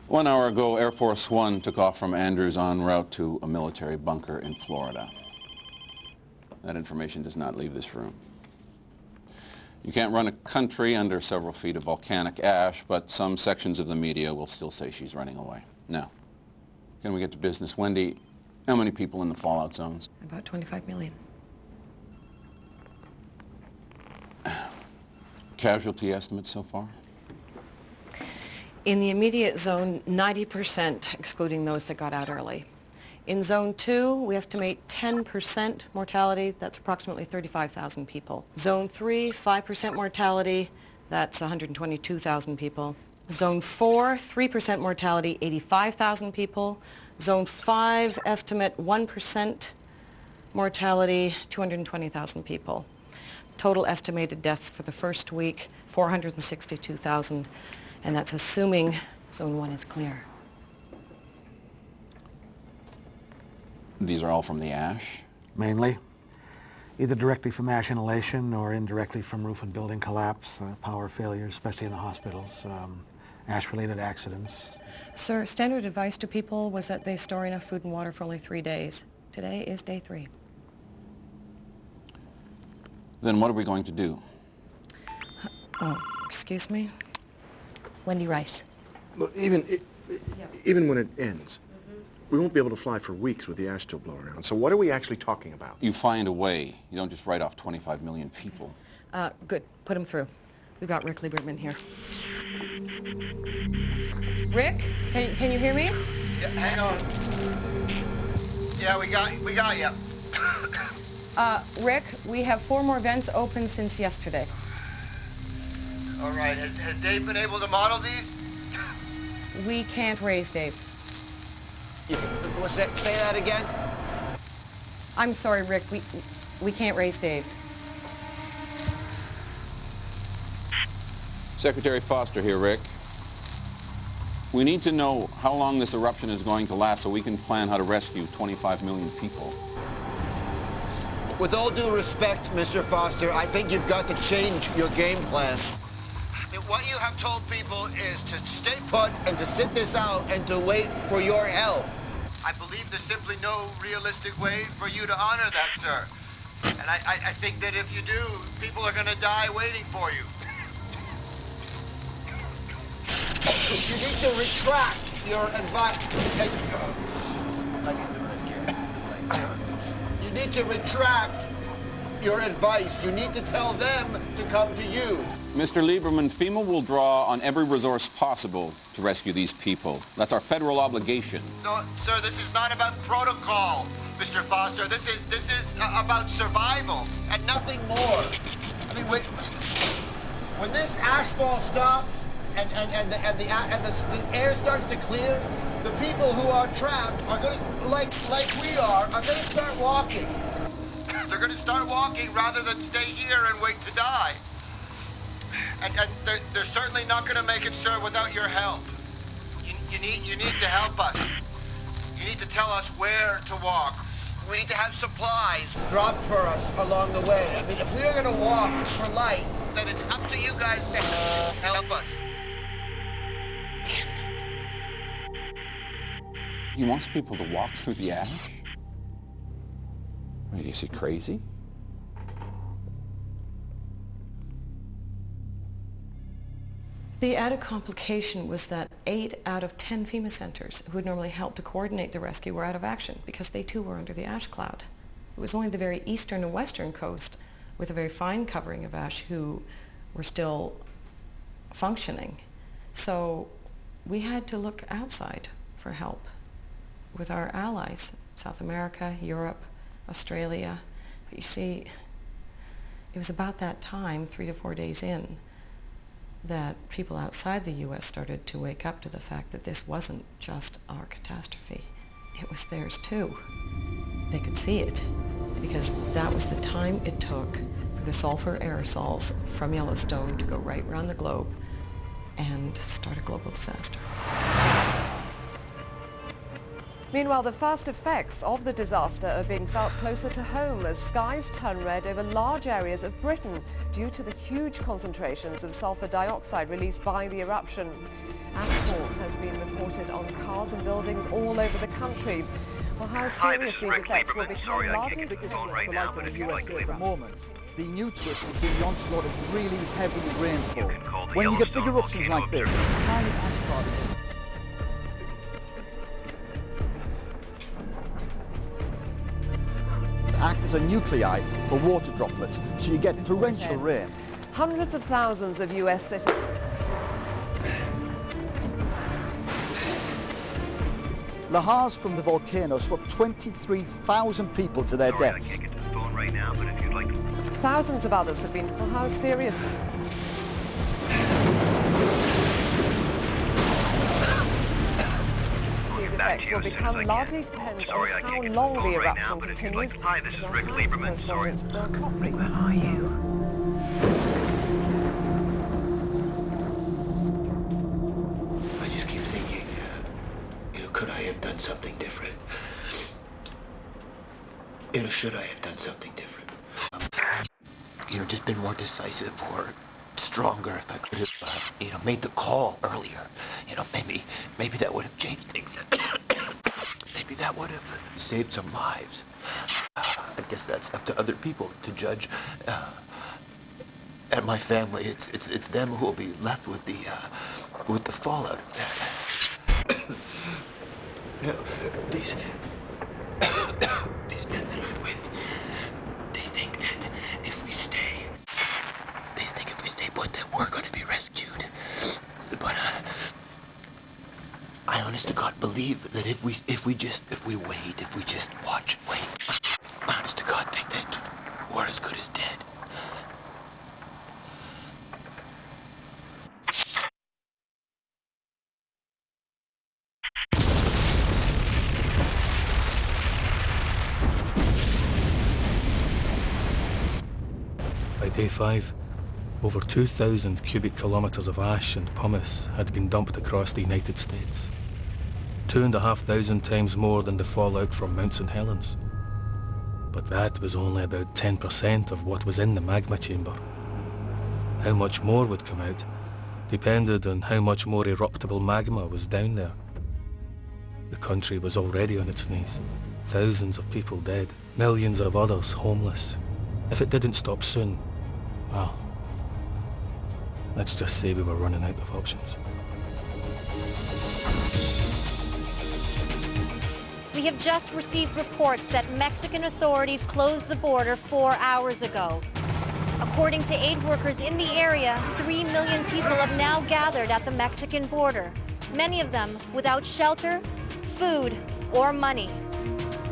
One hour ago, Air Force One took off from Andrews en route to a military bunker in Florida. That information does not leave this room. You can't run a country under several feet of volcanic ash, but some sections of the media will still say she's running away. Now, can we get to business? Wendy, how many people in the fallout zones? About 25 million. Casualty estimates so far? In the immediate zone, 90%, excluding those that got out early. In zone 2, we estimate 10% mortality. That's approximately 35,000 people. Zone 3, 5% mortality. That's 122,000 people. Zone 4, 3% mortality, 85,000 people. Zone 5, estimate 1% mortality, 220,000 people. Total estimated deaths for the first week, 462,000. And that's assuming Zone 1 is clear. These are all from the ash? Mainly. Either directly from ash inhalation or indirectly from roof and building collapse, power failures, especially in the hospitals, ash-related accidents. Sir, standard advice to people was that they store enough food and water for only 3 days. Today is day 3. Then what are we going to do? Oh, excuse me? Wendy Rice. Well, even when it ends, we won't be able to fly for weeks with the ash still blowing around. So what are we actually talking about? You find a way. You don't just write off 25 million people. Good. Put him through. We've got Rick Lieberman here. Rick, can you hear me? Yeah, hang on. Yeah, we got you. Rick, we have 4 more vents open since yesterday. All right. Has Dave been able to model these? We can't raise Dave. Say that again? I'm sorry, Rick. We can't raise Dave. Secretary Foster here, Rick. We need to know how long this eruption is going to last so we can plan how to rescue 25 million people. With all due respect, Mr. Foster, I think you've got to change your game plan. What you have told people is to stay put and to sit this out and to wait for your help. I believe there's simply no realistic way for you to honor that, sir. And I think that if you do, people are going to die waiting for you. You need to retract your advice. You need to retract your advice. You need to tell them to come to you. Mr. Lieberman, FEMA will draw on every resource possible to rescue these people. That's our federal obligation. No, sir, this is not about protocol, Mr. Foster. This is about survival and nothing more. I mean, when this ashfall stops and the air starts to clear, the people who are trapped are going to, like we are going to start walking. They're going to start walking rather than stay here and wait to die. And they're certainly not going to make it, sir, without your help. You need to help us. You need to tell us where to walk. We need to have supplies dropped for us along the way. I mean, if we are going to walk for life, then it's up to you guys to help us. Damn it. He wants people to walk through the ash? Wait, is he crazy? The added complication was that 8 out of 10 FEMA centers who would normally help to coordinate the rescue were out of action because they too were under the ash cloud. It was only the very eastern and western coast with a very fine covering of ash who were still functioning. So we had to look outside for help with our allies, South America, Europe, Australia. But you see, it was about that time, 3 to 4 days in, that people outside the U.S. started to wake up to the fact that this wasn't just our catastrophe. It was theirs too. They could see it because that was the time it took for the sulfur aerosols from Yellowstone to go right around the globe and start a global disaster. Meanwhile, the first effects of the disaster are being felt closer to home as skies turn red over large areas of Britain due to the huge concentrations of sulfur dioxide released by the eruption. Ashfall has been reported on cars and buildings all over the country. Well, how serious these effects will become largely depends on right now, in the USA at the moment. The new twist has been the onslaught of really heavy rainfall. When you get big eruptions like this, tiny ash particles act as a nuclei for water droplets, so you get torrential rain. Hundreds of thousands of US citizens. Lahars from the volcano swept 23,000 people to their deaths. Thousands of others have been. Well, how serious? These effects will become largely depends on how long the eruption continues. Hi, this is Rick Lieberman. Sorry. Where are you? I just keep thinking, could I have done something different? Should I have done something different? Just been more decisive or stronger if I could have, made the call earlier. Maybe that would have changed things. Maybe that would have saved some lives. I guess that's up to other people to judge. And my family, it's them who will be left with the fallout of that. These men that I'm with, they think that if we stay put, that we're going to be rescued. But I honest to God believe that if we wait, if we just watch and wait, I honest to God think that we're as good as dead. By day 5, over 2,000 cubic kilometres of ash and pumice had been dumped across the United States. 2,500 times more than the fallout from Mount St. Helens. But that was only about 10% of what was in the magma chamber. How much more would come out depended on how much more eruptible magma was down there. The country was already on its knees. Thousands of people dead, millions of others homeless. If it didn't stop soon, well, let's just say we were running out of options. We have just received reports that Mexican authorities closed the border 4 hours ago. According to aid workers in the area, 3 million people have now gathered at the Mexican border, many of them without shelter, food, or money.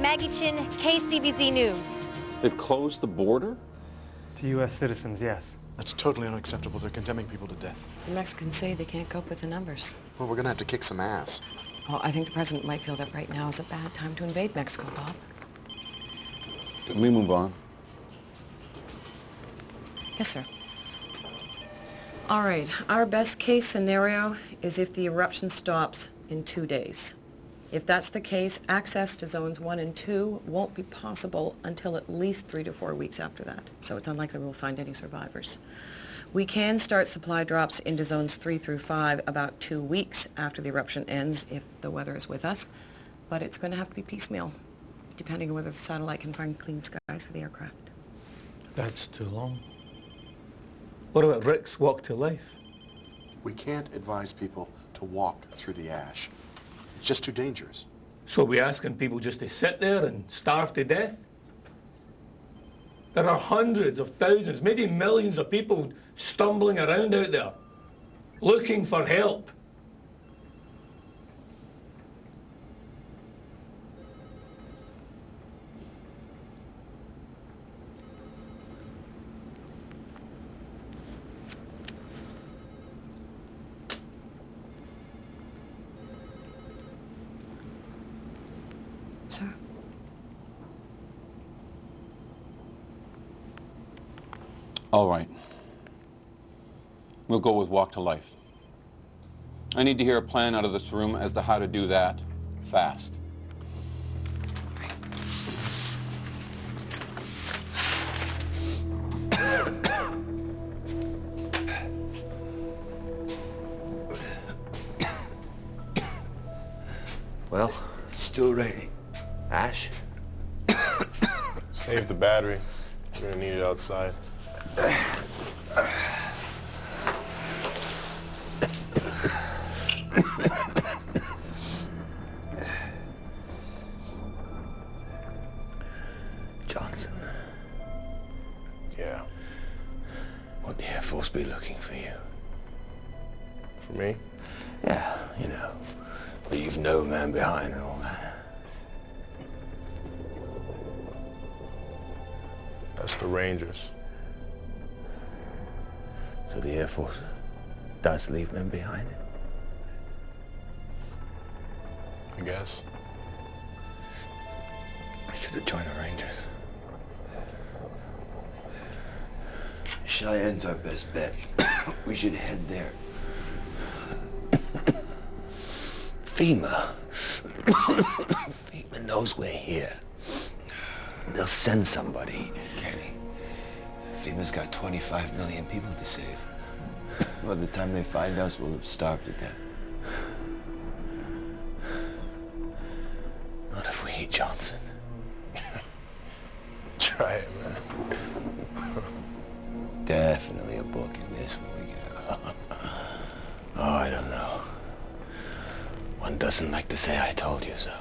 Maggie Chin, KCBZ News. They've closed the border? To U.S. citizens, yes. That's totally unacceptable. They're condemning people to death. The Mexicans say they can't cope with the numbers. Well, we're going to have to kick some ass. Well, I think the president might feel that right now is a bad time to invade Mexico, Bob. Can we move on? Yes, sir. All right, our best case scenario is if the eruption stops in 2 days. If that's the case, access to zones 1 and 2 won't be possible until at least 3 to 4 weeks after that. So it's unlikely we'll find any survivors. We can start supply drops into zones 3 through 5 about 2 weeks after the eruption ends if the weather is with us. But it's going to have to be piecemeal, depending on whether the satellite can find clean skies for the aircraft. That's too long. What about Rick's walk to life? We can't advise people to walk through the ash. It's just too dangerous. So we asking people just to sit there and starve to death? There are hundreds of thousands, maybe millions of people stumbling around out there, looking for help. sir. All right. We'll go with walk to life. I need to hear a plan out of this room as to how to do that fast. Well, still raining. Ash? Save the battery. We're gonna need it outside. Johnson. Yeah. Would the Air Force be looking for you? For me? Yeah, you know. Leave no man behind and all that. That's the Rangers. So the Air Force does leave men behind? I guess. I should have joined the Rangers. Cheyenne's our best bet. We should head there. FEMA. FEMA knows we're here. They'll send somebody. Kenny, FEMA's got 25 million people to save. By the time they find us, we'll have starved to death. Not if we eat Johnson. Try it, man. Definitely a book in this when we get out. Oh, I don't know. One doesn't like to say I told you so.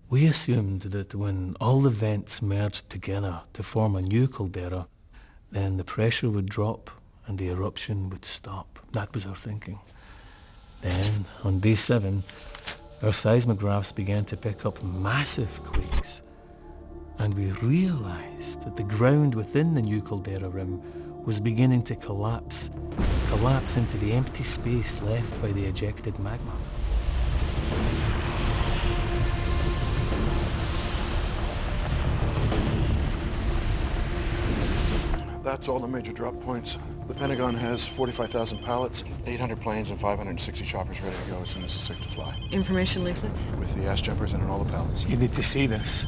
We assumed that when all the vents merged together to form a new caldera, then the pressure would drop and the eruption would stop. That was our thinking. Then, on day 7, our seismographs began to pick up massive quakes, and we realized that the ground within the new caldera rim was beginning to collapse into the empty space left by the ejected magma. That's all the major drop points. The Pentagon has 45,000 pallets, 800 planes, and 560 choppers ready to go as soon as it's safe to fly. Information leaflets? With the ash jumpers and on all the pallets. You need to see this.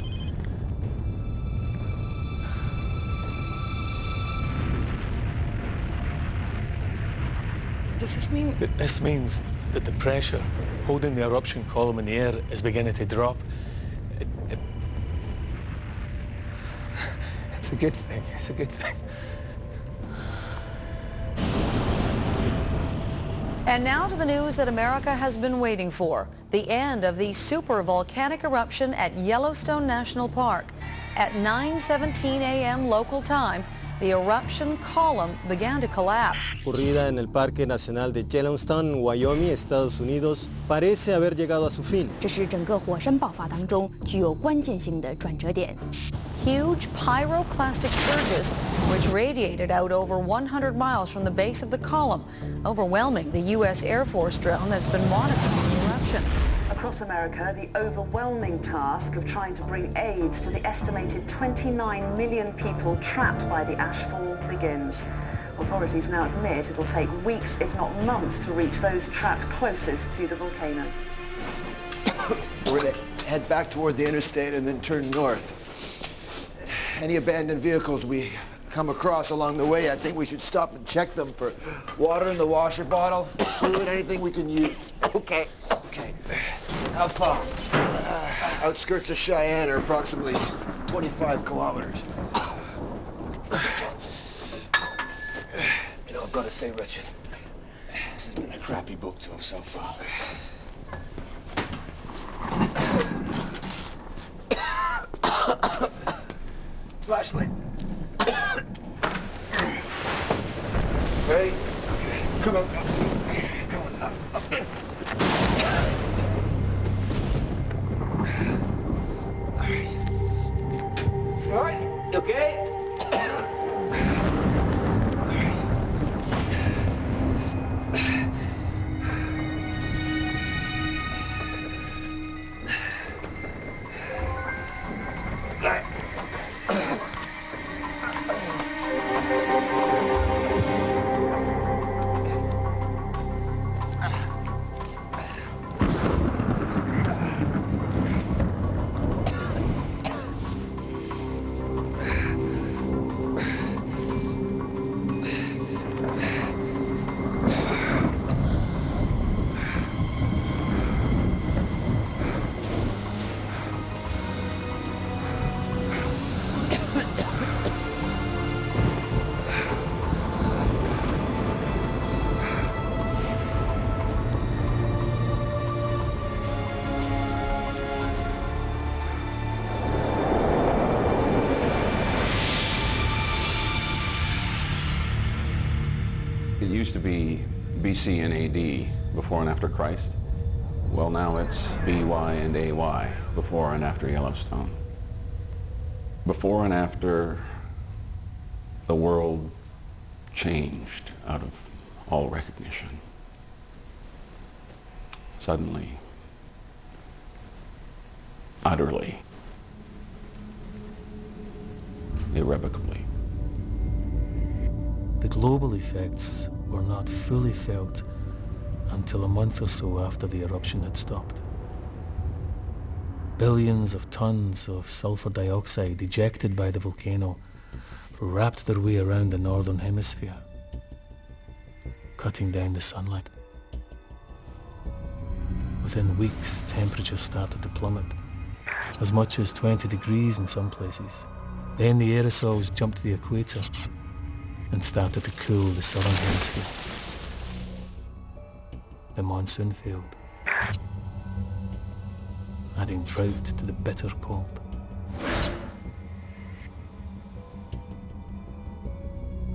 Does this mean... This means that the pressure holding the eruption column in the air is beginning to drop. It's a good thing. It's a good thing. And now to the news that America has been waiting for, the end of the supervolcanic eruption at Yellowstone National Park. At 9:17 a.m. local time, the eruption column began to collapse. Ocurrida en el Parque Nacional de Yellowstone, Wyoming, Estados Unidos, parece haber llegado a su fin. 这是整个火山爆发当中具有关键性的转折点。 Huge pyroclastic surges, which radiated out over 100 miles from the base of the column, overwhelming the U.S. Air Force drone that's been monitoring the eruption. Across America, the overwhelming task of trying to bring aid to the estimated 29 million people trapped by the ashfall begins. Authorities now admit it'll take weeks, if not months, to reach those trapped closest to the volcano. We're gonna head back toward the interstate and then turn north. Any abandoned vehicles we come across along the way, I think we should stop and check them for water in the washer bottle, food, anything we can use. Okay. Okay. How far? Outskirts of Cheyenne are approximately 25 kilometers. You know, I've got to say, Richard, this has been a crappy book to us so far. Flashlight. Ready? Okay. Come on. Come on up. Okay. All right. You okay? All right. used to be BC and AD, before and after Christ. Well, now it's BY and AY, before and after Yellowstone. Before and after the world changed out of all recognition. Suddenly, utterly, irrevocably. The global effects were not fully felt until a month or so after the eruption had stopped. Billions of tons of sulfur dioxide ejected by the volcano wrapped their way around the northern hemisphere, cutting down the sunlight. Within weeks, temperatures started to plummet, as much as 20 degrees in some places. Then the aerosols jumped to the equator and started to cool the southern hemisphere. The monsoon failed, adding drought to the bitter cold.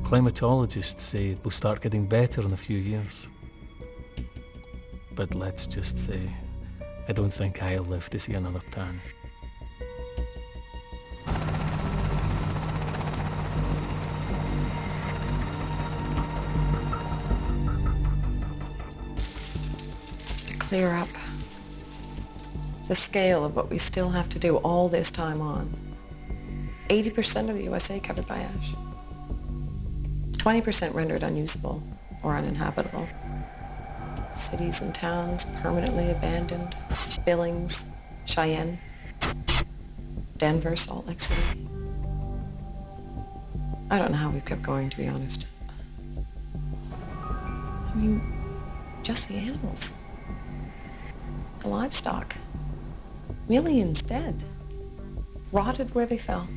Climatologists say it will start getting better in a few years. But let's just say, I don't think I'll live to see another tan. Clear up the scale of what we still have to do all this time on. 80% of the USA covered by ash. 20% rendered unusable or uninhabitable. Cities and towns permanently abandoned. Billings, Cheyenne, Denver, Salt Lake City. I don't know how we've kept going, to be honest. I mean, just the animals. The livestock. Millions dead. Rotted where they fell.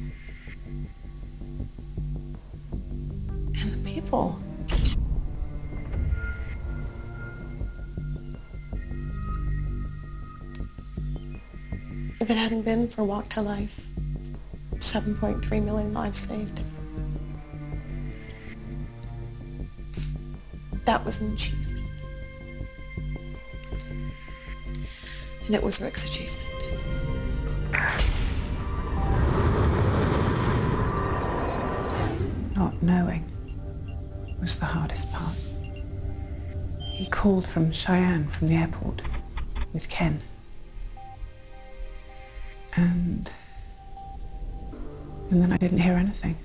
And the people. If it hadn't been for Walk to Life, 7.3 million lives saved. That was an achievement. And it was Rick's achievement. Not knowing was the hardest part. He called from Cheyenne, from the airport, with Ken. And then I didn't hear anything.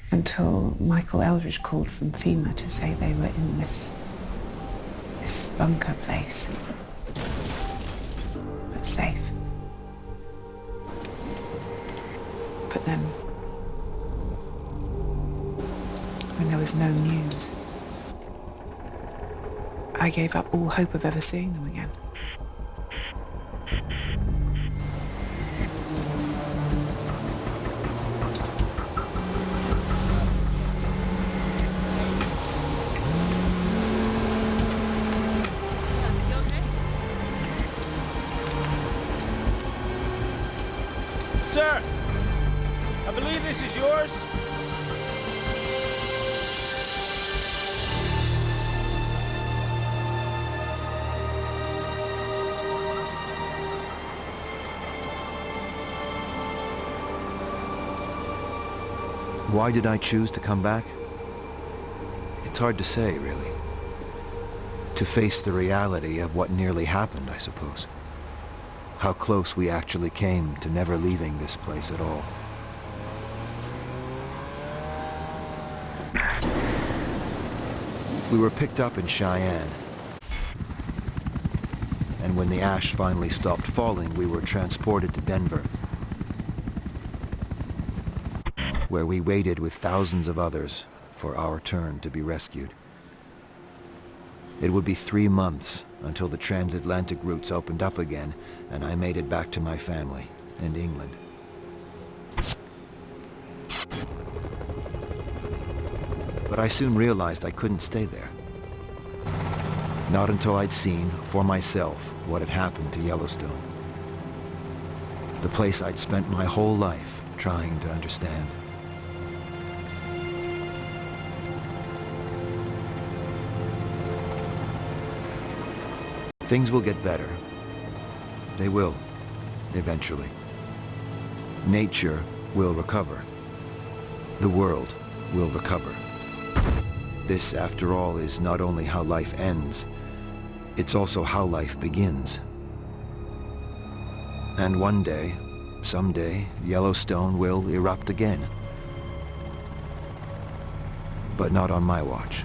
Until Michael Eldridge called from FEMA to say they were in this bunker place. But safe. But then, when there was no news, I gave up all hope of ever seeing them again. Sir, I believe this is yours. Why did I choose to come back? It's hard to say, really. To face the reality of what nearly happened, I suppose. How close we actually came to never leaving this place at all. We were picked up in Cheyenne. And when the ash finally stopped falling, we were transported to Denver, where we waited with thousands of others for our turn to be rescued. It would be 3 months until the transatlantic routes opened up again, and I made it back to my family in England. But I soon realized I couldn't stay there. Not until I'd seen, for myself, what had happened to Yellowstone. The place I'd spent my whole life trying to understand. Things will get better. They will, eventually. Nature will recover. The world will recover. This, after all, is not only how life ends, it's also how life begins. And one day, someday, Yellowstone will erupt again. But not on my watch.